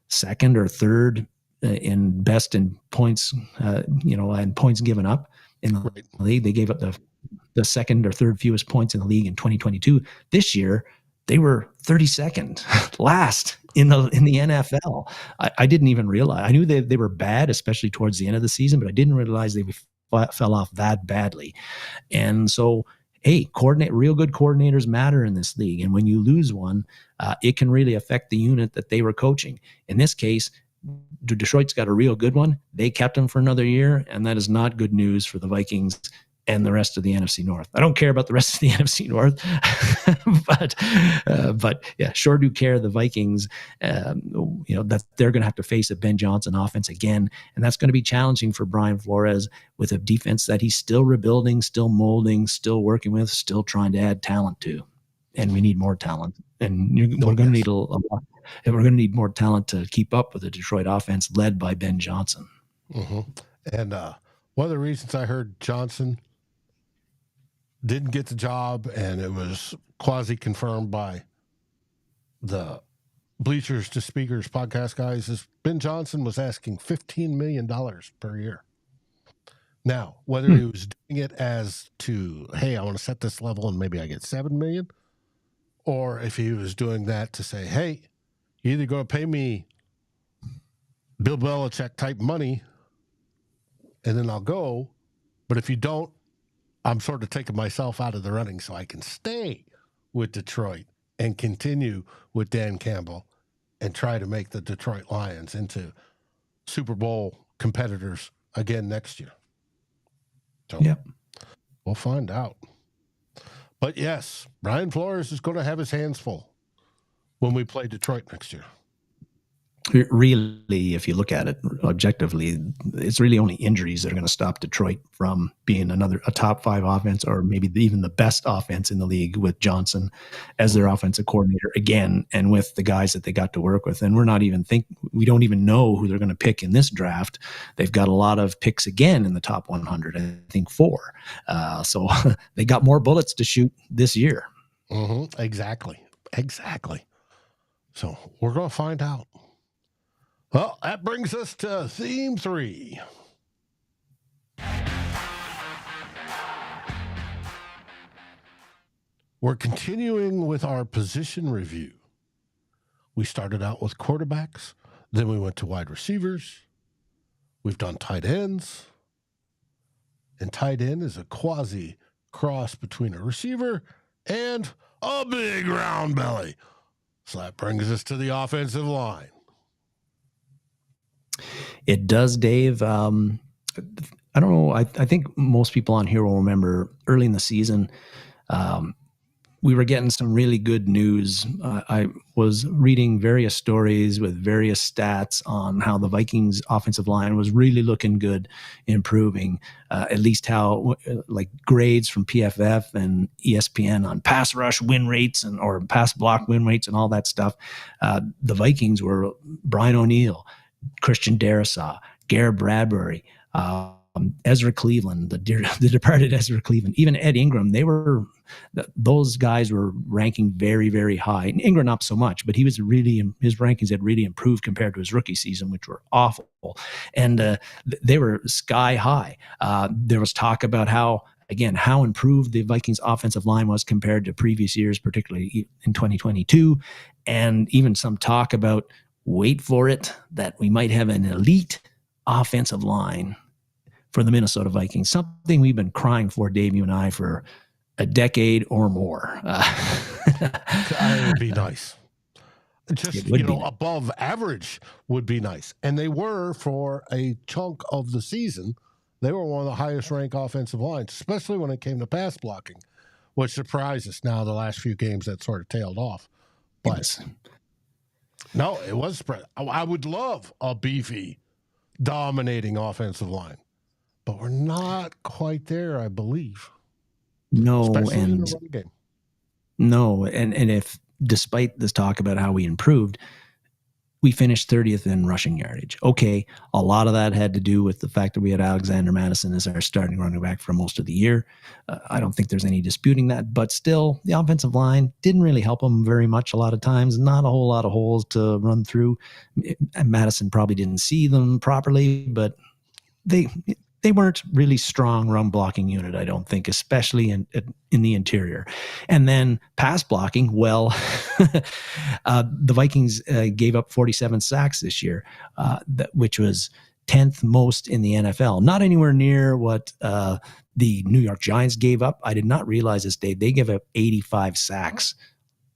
second or third in best in points, and points given up in the league. They gave up the second or third fewest points in the league in 2022. This year, they were 32nd, last in the NFL. I didn't even realize. I knew they were bad, especially towards the end of the season, but I didn't realize they fell off that badly. And so, hey, real good coordinators matter in this league. And when you lose one, it can really affect the unit that they were coaching. In this case, Detroit's got a real good one. They kept him for another year, and that is not good news for the Vikings and the rest of the NFC North. I don't care about the rest of the NFC North, but yeah, sure do care the Vikings, that they're going to have to face a Ben Johnson offense again. And that's going to be challenging for Brian Flores with a defense that he's still rebuilding, still molding, still working with, still trying to add talent to. And we need more talent. And we're going to need a lot. And we're going to need more talent to keep up with the Detroit offense led by Ben Johnson. Mm-hmm. And one of the reasons I heard Johnson didn't get the job, and it was quasi-confirmed by the Bleachers to Speakers podcast guys, is Ben Johnson was asking $15 million per year. Now, whether he was doing it as to, hey, I want to set this level and maybe I get $7 million, or if he was doing that to say, hey, you're either going to pay me Bill Belichick type money and then I'll go, but if you don't, I'm sort of taking myself out of the running so I can stay with Detroit and continue with Dan Campbell and try to make the Detroit Lions into Super Bowl competitors again next year. So We'll find out. But yes, Brian Flores is going to have his hands full when we play Detroit next year. Really, if you look at it objectively, it's really only injuries that are going to stop Detroit from being a top 5 offense, or maybe even the best offense in the league with Johnson as their offensive coordinator again, and with the guys that they got to work with. And we don't even know who they're going to pick in this draft. They've got a lot of picks again in the top 100, I think 4. So they got more bullets to shoot this year. Mm-hmm. Exactly. So we're going to find out. Well, that brings us to theme 3. We're continuing with our position review. We started out with quarterbacks, then we went to wide receivers. We've done tight ends. And tight end is a quasi cross between a receiver and a big round belly. So that brings us to the offensive line. It does, Dave. I don't know. I think most people on here will remember early in the season, we were getting some really good news. I was reading various stories with various stats on how the Vikings offensive line was really looking good, improving, at least how like grades from PFF and ESPN on pass rush win rates or pass block win rates and all that stuff. The Vikings were Brian O'Neill, Christian Darrisaw, Garrett Bradbury, Ezra Cleveland, the departed Ezra Cleveland, even Ed Ingram. Those guys were ranking very, very high. And Ingram not so much, but his rankings had really improved compared to his rookie season, which were awful. And they were sky high. There was talk about how improved the Vikings offensive line was compared to previous years, particularly in 2022. And even some talk about, wait for it, that we might have an elite offensive line for the Minnesota Vikings, something we've been crying for, Dave, you and I, for a decade or more. It would be nice. Just, above average would be nice. And they were, for a chunk of the season, they were one of the highest ranked offensive lines, especially when it came to pass blocking, which surprised us. Now the last few games that sort of tailed off. But no, it was spread. I would love a beefy, dominating offensive line. But we're not quite there, I believe. No, especially and in the run game. No, and if despite this talk about how we improved, we finished 30th in rushing yardage. Okay, a lot of that had to do with the fact that we had Alexander Mattison as our starting running back for most of the year. I don't think there's any disputing that, but still, the offensive line didn't really help them very much a lot of times. Not a whole lot of holes to run through. Madison probably didn't see them properly, but they weren't really strong run blocking unit, I don't think, especially in the interior. And then pass blocking, well, the Vikings gave up 47 sacks this year, which was 10th most in the NFL. Not anywhere near what the New York Giants gave up. I did not realize this, Dave. They gave up 85 sacks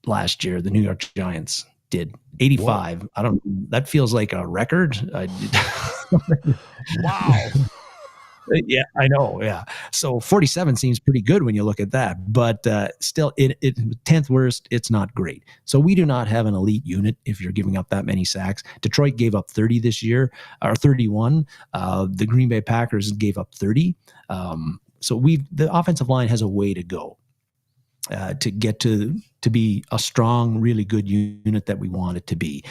last year. The New York Giants did 85. Whoa. That feels like a record. Wow. Yeah, I know. Yeah. So 47 seems pretty good when you look at that, but still it 10th worst. It's not great. So we do not have an elite unit if you're giving up that many sacks. Detroit gave up 30 this year, or 31. The Green Bay Packers gave up 30. So the offensive line has a way to go to get to be a strong, really good unit that we want it to be.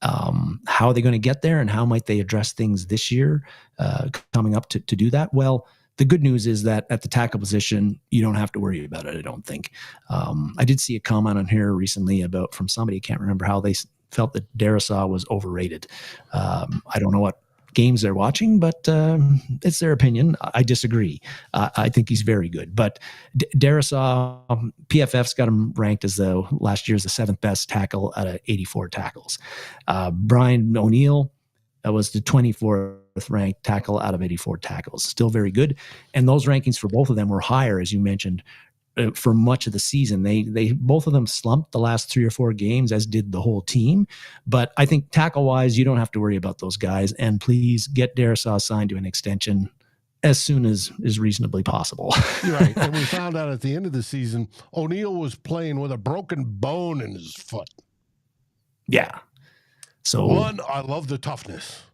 How are they going to get there, and how might they address things this year coming up to do that? Well, the good news is that at the tackle position, you don't have to worry about it, I don't think. I did see a comment on here recently from somebody, I can't remember how they felt that Darrisaw was overrated. I don't know what games they're watching, but it's their opinion. I disagree. I think he's very good. But Darrisaw, PFF's got him ranked as last year's the 7th best tackle out of 84 tackles. Brian O'Neill was the 24th ranked tackle out of 84 tackles. Still very good. And those rankings for both of them were higher, as you mentioned, for much of the season. They both of them slumped the last 3 or 4 games, as did the whole team. But I think tackle wise, you don't have to worry about those guys. And please get Darrisaw signed to an extension as soon as is reasonably possible. You're right. And we found out at the end of the season, O'Neill was playing with a broken bone in his foot. Yeah. So 1, I love the toughness,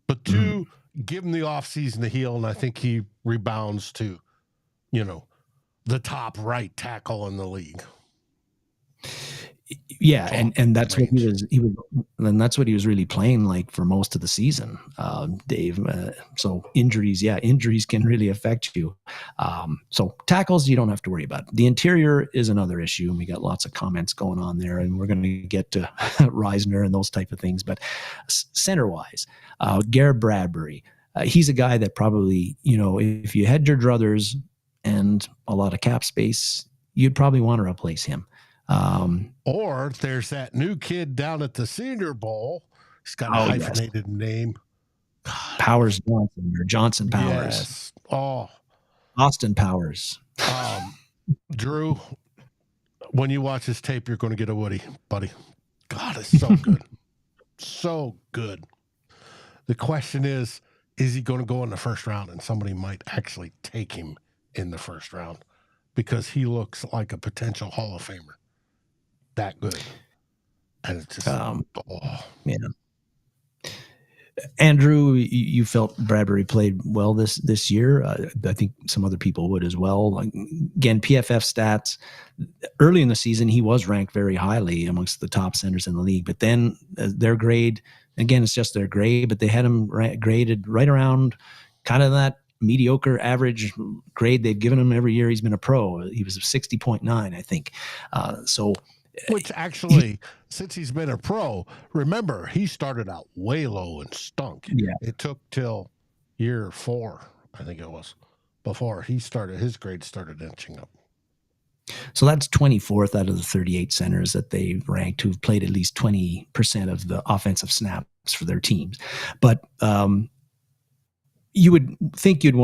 but 2, give him the offseason to heal. And I think he rebounds to, the top right tackle in the league. Yeah, and that's what he was, and that's what he was really playing like for most of the season, Dave. So injuries can really affect you. So tackles, you don't have to worry about. The interior is another issue, and we got lots of comments going on there, and we're going to get to Reisner and those type of things. But center-wise, Garrett Bradbury, he's a guy that probably, if you had your druthers and a lot of cap space, you'd probably want to replace him. Or there's that new kid down at the Senior Bowl. He's got a hyphenated name. Powers Johnson, or Johnson Powers. Yes. Oh. Austin Powers. Drew, when you watch this tape, you're going to get a Woody, buddy. God, it's so good. So good. The question is he going to go in the first round? And somebody might actually take him in the first round. because he looks like a potential Hall of Famer. That good. And it's just, yeah. Andrew, you felt Bradbury played well this year. I think some other people would as well. Again, PFF stats, early in the season, he was ranked very highly amongst the top centers in the league. But then their grade, again, it's just their grade, but they had him graded right around kind of that mediocre average grade they've given him every year he's been a pro. He was 60.9, I think. Which actually, since he's been a pro, remember, he started out way low and stunk. Yeah. It took till year 4, I think it was, before his grade started inching up. So that's 24th out of the 38 centers that they ranked who've played at least 20% of the offensive snaps for their teams. But you would think you'd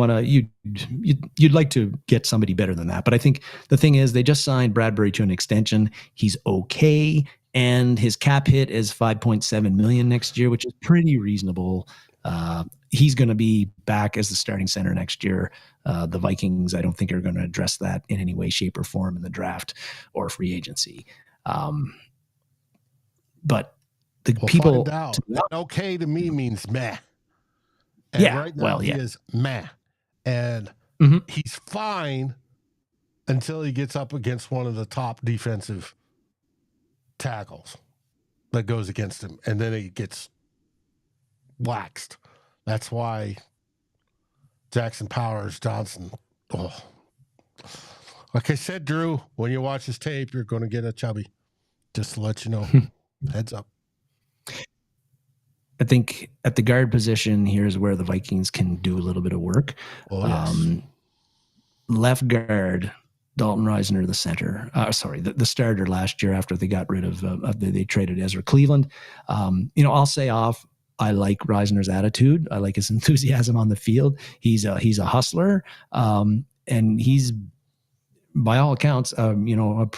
like to get somebody better than that. But I think the thing is they just signed Bradbury to an extension. He's okay. And his cap hit is $5.7 million next year, which is pretty reasonable. He's going to be back as the starting center next year. The Vikings, I don't think, are going to address that in any way, shape, or form in the draft or free agency. But we'll people find out. Okay to me means meh. And yeah. Right now he is meh. And he's fine until he gets up against one of the top defensive tackles that goes against him. And then he gets waxed. That's why Jackson Powers, Johnson. Like I said, Drew, when you watch his tape, you're going to get a chubby. Just to let you know. Heads up. I think at the guard position, here's where the Vikings can do a little bit of work. Left guard, Dalton Ryner, the center. The starter last year after they got rid of they traded Ezra Cleveland. I'll say I like Reisner's attitude. I like his enthusiasm on the field. He's a hustler, and he's, by all accounts, a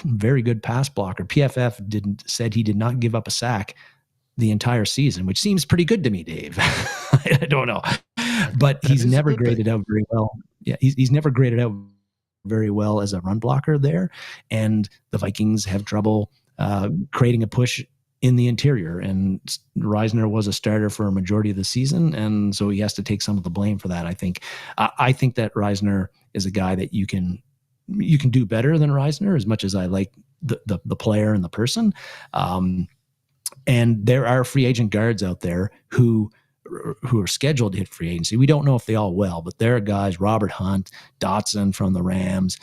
very good pass blocker. PFF said he did not give up a sack the entire season, which seems pretty good to me, Dave. I don't know, but he's never graded out very well. Yeah, he's never graded out very well as a run blocker there, and the Vikings have trouble creating a push in the interior. And Reisner was a starter for a majority of the season, and so he has to take some of the blame for that. I think that Reisner is a guy that you can do better than Reisner, as much as I like the player and the person. And there are free agent guards out there who are scheduled to hit free agency. We don't know if they all will, but there are guys, Robert Hunt, Dotson from the Rams,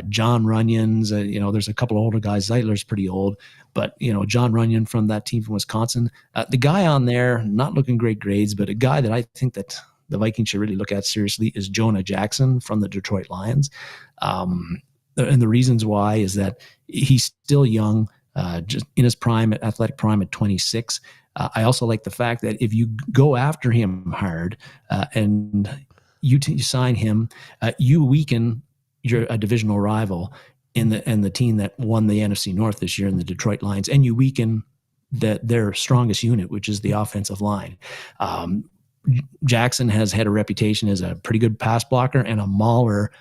John Runyon's, there's a couple of older guys. Zeitler's pretty old, but John Runyon from that team from Wisconsin, the guy on there, not looking great grades, but a guy that I think that the Vikings should really look at seriously is Jonah Jackson from the Detroit Lions. And the reasons why is that he's still young, just in his prime, athletic prime at 26. I also like the fact that if you go after him hard and you sign him, you weaken a divisional rival in the team that won the NFC North this year in the Detroit Lions, and you weaken their strongest unit, which is the offensive line. Jackson has had a reputation as a pretty good pass blocker and a mauler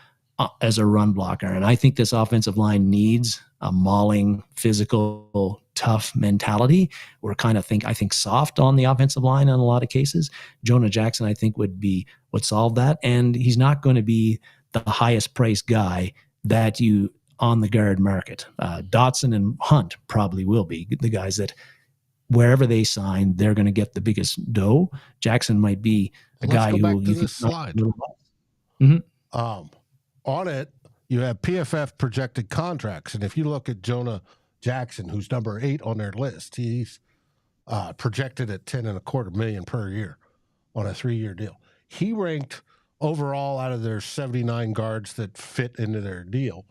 as a run blocker. And I think this offensive line needs a mauling, physical, tough mentality. We're kind of I think soft on the offensive line in a lot of cases. Jonah Jackson, I think, would solve that. And he's not going to be the highest priced guy that you on the guard market. Dotson and Hunt probably will be the guys that wherever they sign, they're going to get the biggest dough. Jackson might be a guy who you can slide. On it, you have PFF projected contracts. And if you look at Jonah Jackson, who's number 8 on their list, he's projected at $10.25 million per year on a 3-year deal. He ranked overall out of their 79 guards that fit into their deal.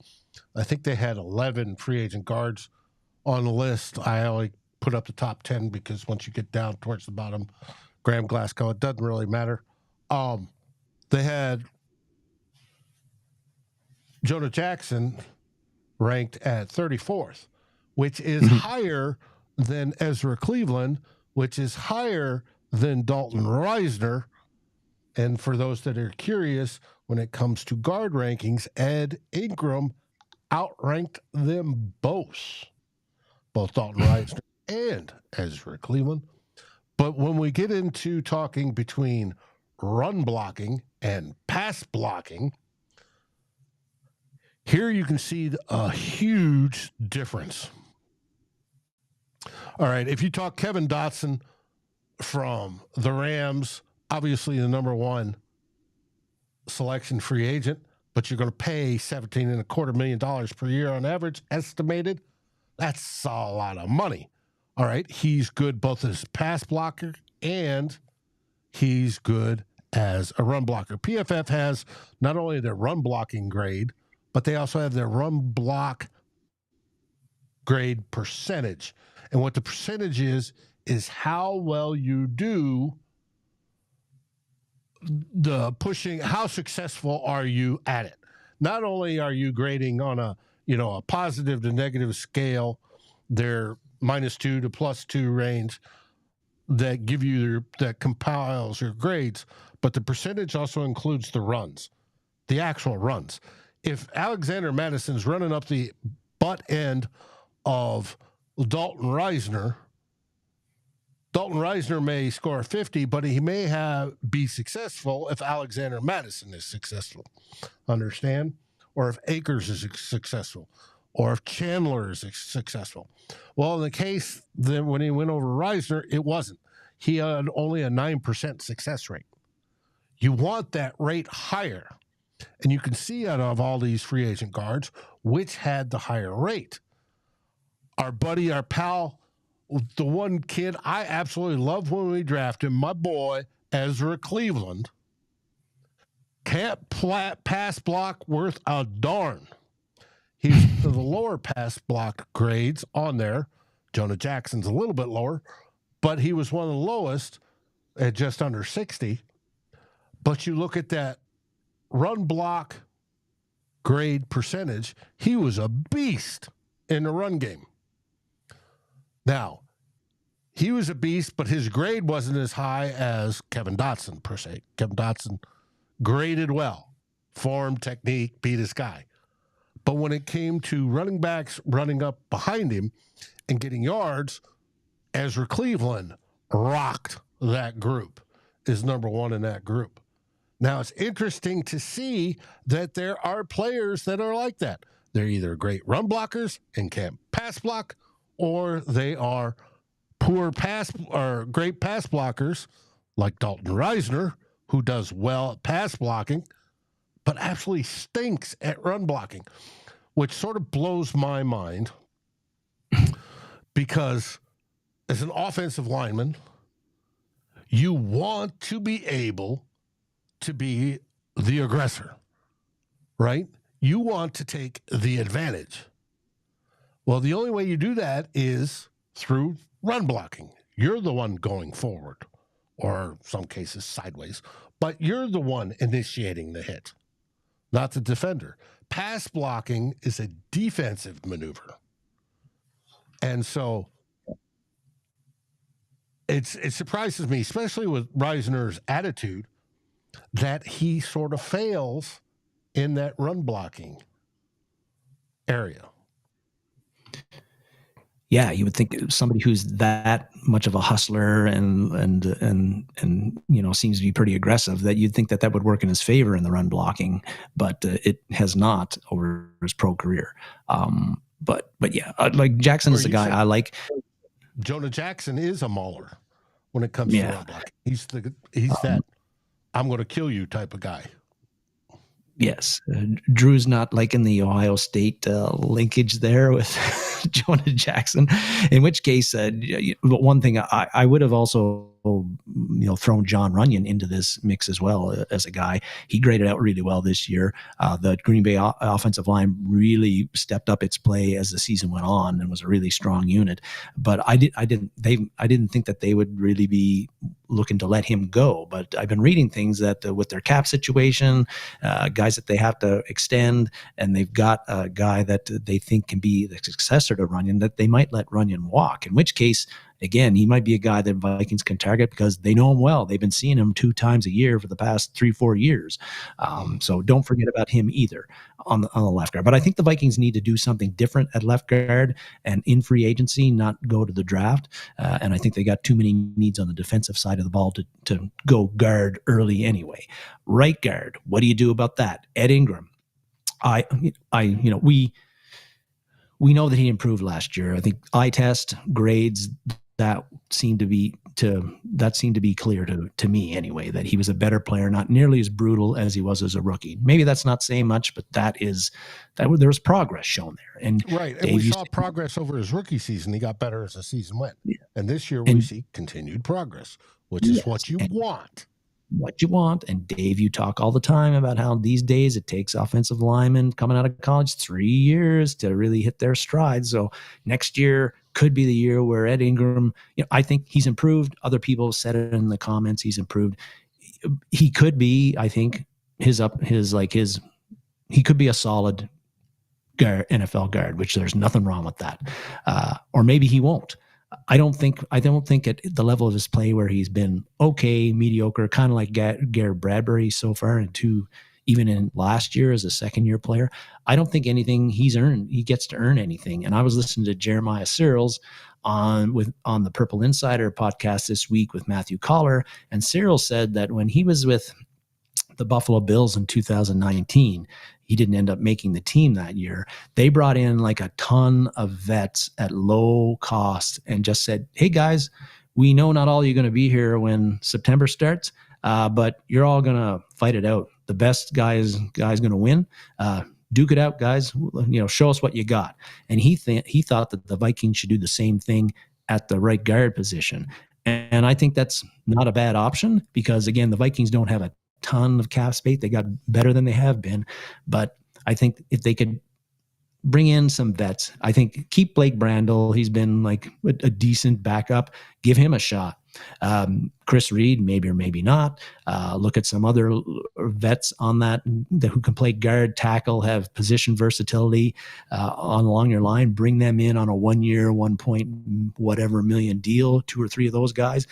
I think they had 11 free agent guards on the list. I only put up the top 10 because once you get down towards the bottom, Graham Glasgow, it doesn't really matter. They had Jonah Jackson ranked at 34th, which is higher than Ezra Cleveland, which is higher than Dalton Ryner. And for those that are curious, when it comes to guard rankings, Ed Ingram outranked them both Dalton Ryner and Ezra Cleveland. But when we get into talking between run blocking and pass blocking, here you can see a huge difference. All right, if you talk Kevin Dotson from the Rams, obviously the number one selection free agent, but you're going to pay $17.25 million per year on average, estimated. That's a lot of money. All right, he's good both as a pass blocker and he's good as a run blocker. PFF has not only their run blocking grade, but they also have their run block grade percentage. And what the percentage is how well you do the pushing, how successful are you at it? Not only are you grading on a positive to negative scale, their -2 to +2 range that give you that compiles your grades, but the percentage also includes the runs, the actual runs. If Alexander Madison's running up the butt end of Dalton Ryner may score 50, but he may be successful if Alexander Madison is successful. Understand? Or if Akers is successful, or if Chandler is successful. Well, in the case then when he went over Ryner, it wasn't. He had only a 9% success rate. You want that rate higher. And you can see out of all these free agent guards, which had the higher rate. Our buddy, our pal, the one kid I absolutely loved when we drafted him, my boy, Ezra Cleveland, can't pass block worth a darn. He's the lower pass block grades on there. Jonah Jackson's a little bit lower, but he was one of the lowest at just under 60. But you look at that run block grade percentage, he was a beast in the run game. Now, he was a beast, but his grade wasn't as high as Kevin Dotson, per se. Kevin Dotson graded well. Form, technique, beat his guy. But when it came to running backs running up behind him and getting yards, Ezra Cleveland rocked that group, is number one in that group. Now, it's interesting to see that there are players that are like that. They're either great run blockers and can't pass block, or they are poor pass or great pass blockers like Dalton Ryner, who does well at pass blocking, but absolutely stinks at run blocking, which sort of blows my mind because as an offensive lineman, you want to be able to be the aggressor, right? You want to take the advantage. Well, the only way you do that is through run blocking. You're the one going forward, or in some cases sideways, but you're the one initiating the hit, not the defender. Pass blocking is a defensive maneuver. And so it surprises me, especially with Reisner's attitude, that he sort of fails in that run blocking area. Yeah, you would think somebody who's that much of a hustler and seems to be pretty aggressive, that you'd think that would work in his favor in the run blocking, but it has not over his pro career. But yeah, like Jackson is a guy I like. Jonah Jackson is a mauler when it comes to run blocking. He's that I'm going to kill you type of guy. Yes. Drew's not liking the Ohio State linkage there with Jonah Jackson, in which case, one thing I would have also thrown John Runyon into this mix as well as a guy. He graded out really well this year. The Green Bay offensive line really stepped up its play as the season went on and was a really strong unit. But I didn't think that they would really be looking to let him go. But I've been reading things that with their cap situation, guys that they have to extend, and they've got a guy that they think can be the successor to Runyon, that they might let Runyon walk, in which case again, he might be a guy that Vikings can target because they know him well. They've been seeing him 2 times a year for the past 3-4 years. So don't forget about him either on the left guard. But I think the Vikings need to do something different at left guard and in free agency, not go to the draft. And I think they got too many needs on the defensive side of the ball to go guard early anyway. Right guard, what do you do about that? Ed Ingram. We know that he improved last year. I think eye test grades that seemed to be clear to me anyway, that he was a better player, not nearly as brutal as he was as a rookie. Maybe that's not saying much, but there was progress shown there. And right, and we saw progress over his rookie season. He got better as the season went, and this year we see continued progress, which is what you want. What you want. And Dave, you talk all the time about how these days it takes offensive linemen coming out of college 3 years to really hit their stride. So next year could be the year where Ed Ingram, I think he's improved. Other people have said it in the comments. He's improved. He could be, I think, he could be a solid guard, NFL guard, which there's nothing wrong with that. Or maybe he won't. I don't think at the level of his play where he's been okay, mediocre, kind of like Garrett Bradbury so far, and even in last year as a second-year player, I don't think anything he gets to earn anything. And I was listening to Jeremiah Searles on the Purple Insider podcast this week with Matthew Collar, and Searles said that when he was with the Buffalo Bills in 2019, he didn't end up making the team that year. They brought in like a ton of vets at low cost and just said, hey guys, we know not all you're going to be here when September starts, but you're all going to fight it out. The best guy's going to win. Duke it out, guys. Show us what you got. And he thought that the Vikings should do the same thing at the right guard position. And I think that's not a bad option because, again, the Vikings don't have a ton of cap space. They got better than they have been. But I think if they could bring in some vets, I think keep Blake Brandel. He's been like a decent backup. Give him a shot. Chris Reed, maybe or maybe not. Look at some other vets on that who can play guard, tackle, have position versatility along your line. Bring them in on a 1 year, 1 point whatever million deal. 2 or 3 of those guys.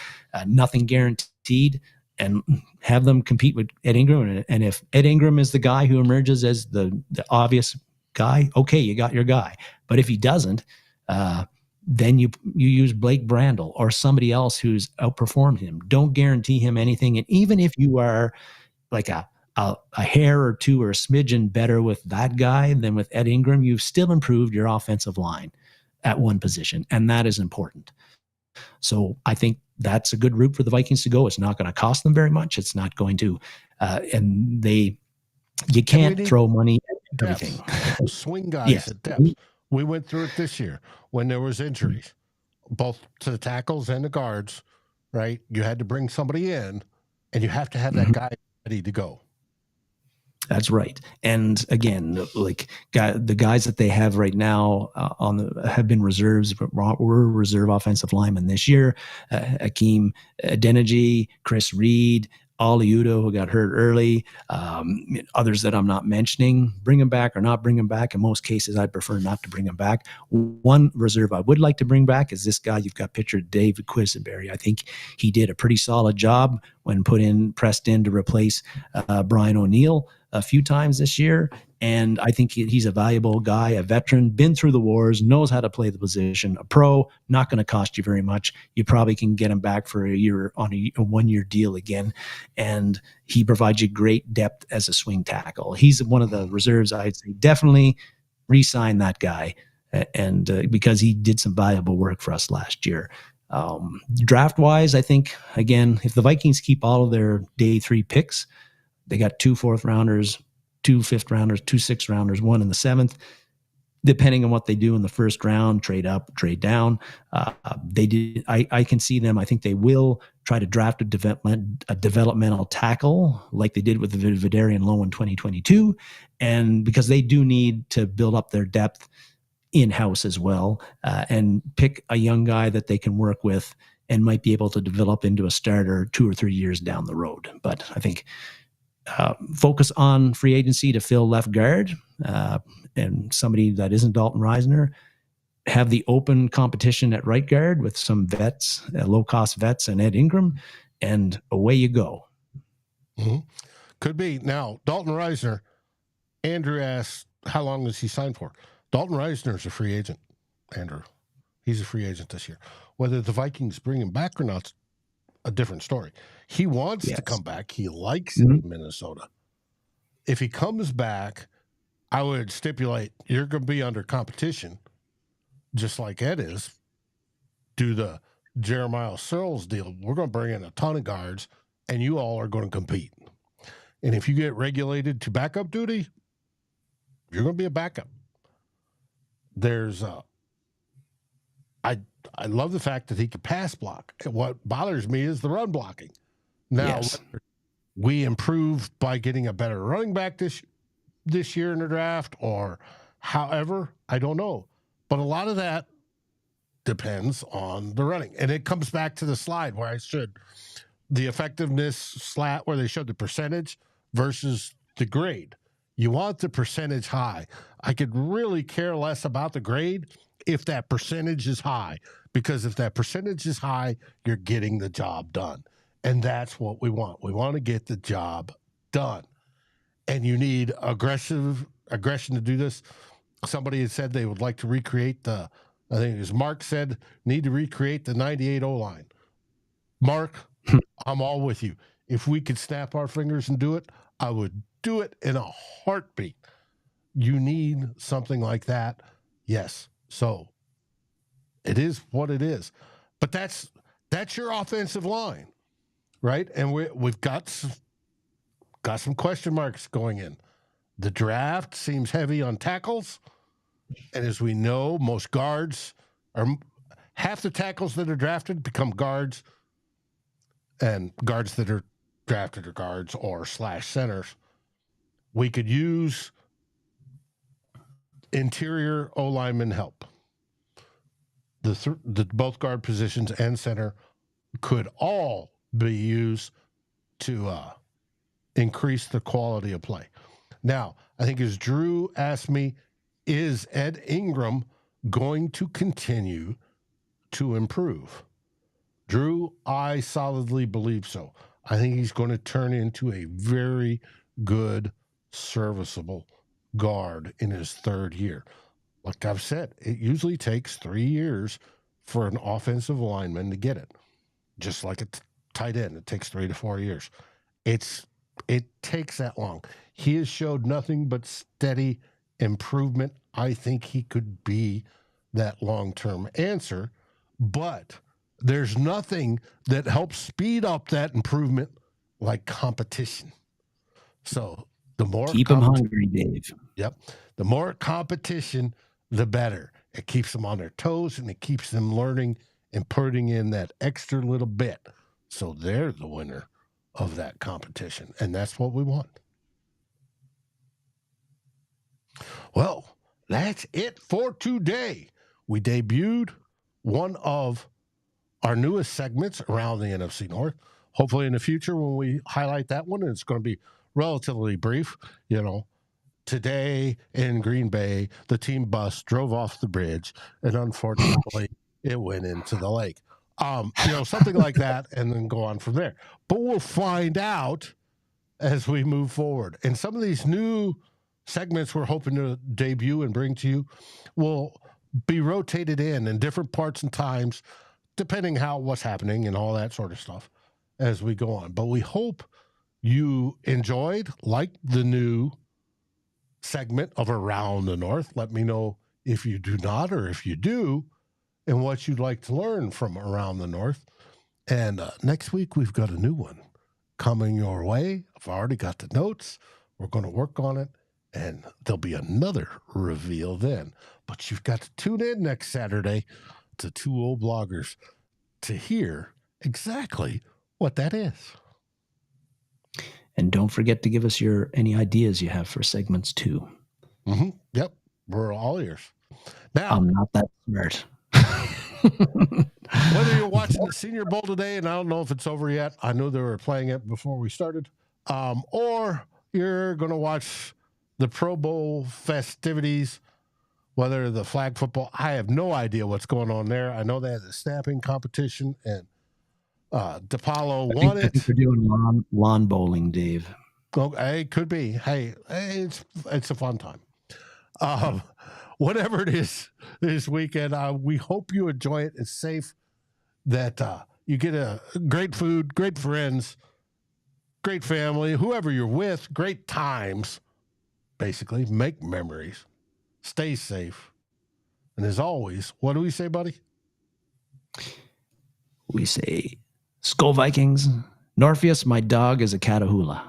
Nothing guaranteed. And have them compete with Ed Ingram. And if Ed Ingram is the guy who emerges as the obvious guy, okay, you got your guy. But if he doesn't, then you use Blake Brandel or somebody else who's outperformed him. Don't guarantee him anything. And even if you are like a hair or two or a smidgen better with that guy than with Ed Ingram, you've still improved your offensive line at one position. And that is important. So I think that's a good route for the Vikings to go. It's not going to cost them very much. It's not going to, you can't throw money at everything. Swing guys at depth. We went through it this year when there was injuries, both to the tackles and the guards, right? You had to bring somebody in, and you have to have that guy ready to go. That's right. And again, like the guys that they have right now have been reserves, but were reserve offensive linemen this year. Akeem Adeniji, Chris Reed, Ali Udo, who got hurt early, others that I'm not mentioning. Bring them back or not bring them back. In most cases, I'd prefer not to bring them back. One reserve I would like to bring back is this guy you've got pictured, David Quisenberry. I think he did a pretty solid job when pressed in to replace Brian O'Neill a few times this year. And I think he's a valuable guy, a veteran, been through the wars, knows how to play the position, a pro, not going to cost you very much. You probably can get him back for a year on a 1 year deal again. And he provides you great depth as a swing tackle. He's one of the reserves. I'd say definitely re-sign that guy. And because he did some valuable work for us last year. Draft wise, I think, again, if the Vikings keep all of their day 3 picks, they got 2 4th rounders, 2 5th rounders, 2 6th rounders, 1 in the 7th. Depending on what they do in the first round, trade up, trade down. I can see them. I think they will try to draft a developmental tackle like they did with the Vidarian Low in 2022. And because they do need to build up their depth in-house as well, and pick a young guy that they can work with and might be able to develop into a starter 2 or 3 years down the road. But I think focus on free agency to fill left guard and somebody that isn't Dalton Ryner. have the open competition at right guard with some vets, low-cost vets and Ed Ingram, and away you go. Mm-hmm. Could be. Now, Dalton Ryner, Andrew asked, how long does he sign for? Dalton Ryner is a free agent, Andrew. He's a free agent this year. Whether the Vikings bring him back or not, a different story. He wants to come back. He likes it in Minnesota. If he comes back, I would stipulate you're going to be under competition, just like Ed is. Do the Jeremiah Searles deal. We're going to bring in a ton of guards, and you all are going to compete. And if you get regulated to backup duty, you're going to be a backup. There's I love the fact that he can pass block. What bothers me is the run blocking. Now, we improve by getting a better running back this year in the draft, or however, I don't know. But a lot of that depends on the running. And it comes back to the slide where the effectiveness slat where they showed the percentage versus the grade. You want the percentage high. I could really care less about the grade if that percentage is high, because if that percentage is high, you're getting the job done. And that's what we want. We want to get the job done. And you need aggression to do this. Somebody had said they would like to recreate I think as Mark said, need to recreate the 98 O-line. Mark, I'm all with you. If we could snap our fingers and do it, I would do it in a heartbeat. You need something like that. Yes. So it is what it is. But that's your offensive line, right? And we've got some question marks going in. The draft seems heavy on tackles. And as we know, most guards half the tackles that are drafted become guards, and guards that are drafted are guards or / centers. We could use interior O-lineman help. The both guard positions and center could all be used to increase the quality of play. Now, I think as Drew asked me, is Ed Ingram going to continue to improve? Drew, I solidly believe so. I think he's going to turn into a very good, serviceable guard in his third year. Like I've said, it usually takes 3 years for an offensive lineman to get it. Just like a tight end, it takes 3 to 4 years. It takes that long. He has showed nothing but steady improvement. I think he could be that long-term answer, but there's nothing that helps speed up that improvement like competition. So the more keep them hungry, Dave. Yep. The more competition, the better. It keeps them on their toes, and it keeps them learning and putting in that extra little bit. So they're the winner of that competition, and that's what we want. Well, that's it for today. We debuted one of our newest segments around the NFC North. Hopefully in the future when we highlight that one, it's going to be relatively brief. Today in Green Bay, the team bus drove off the bridge, and unfortunately it went into the lake. Something like that, and then go on from there. But we'll find out as we move forward. And some of these new segments we're hoping to debut and bring to you will be rotated in different parts and times, depending what's happening and all that sort of stuff as we go on. But we hope you enjoyed, liked the new segment of Around the North. Let me know if you do not, or if you do, and what you'd like to learn from Around the North. And next week, we've got a new one coming your way. I've already got the notes. We're going to work on it, and there'll be another reveal then. But you've got to tune in next Saturday to Two Old Bloggers to hear exactly what that is. And don't forget to give us any ideas you have for segments too. Mm-hmm. Yep. We're all ears. Now, I'm not that smart. Whether you're watching the Senior Bowl today, and I don't know if it's over yet. I know they were playing it before we started. Or you're going to watch the Pro Bowl festivities. whether the flag football, I have no idea what's going on there. I know they had the snapping competition, and DePaulo won it. I think they're doing lawn bowling, Dave. Okay, could be. Hey, it's a fun time. Whatever it is this weekend, we hope you enjoy it. It's safe, that you get a great food, great friends, great family, whoever you're with, great times. Basically, make memories. Stay safe. And as always, what do we say, buddy? We say, SKOL Vikings. Norpheus, my dog is a Catahoula.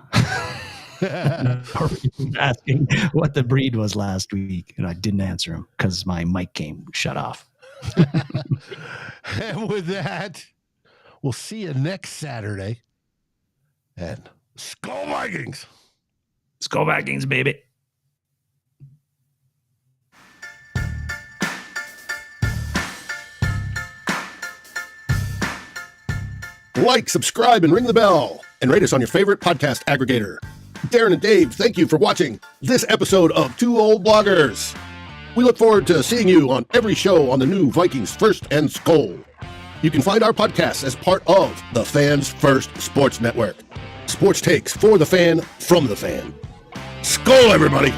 Asking what the breed was last week, and I didn't answer him because my mic came shut off. And with that, we'll see you next Saturday. And SKOL Vikings. SKOL Vikings, baby. Like, subscribe, and ring the bell, and rate us on your favorite podcast aggregator. Darren and Dave, thank you for watching this episode of Two Old Bloggers. We look forward to seeing you on every show on the new Vikings First and SKOL. You can find our podcast as part of the Fans First Sports Network. Sports takes for the fan, from the fan. SKOL, everybody!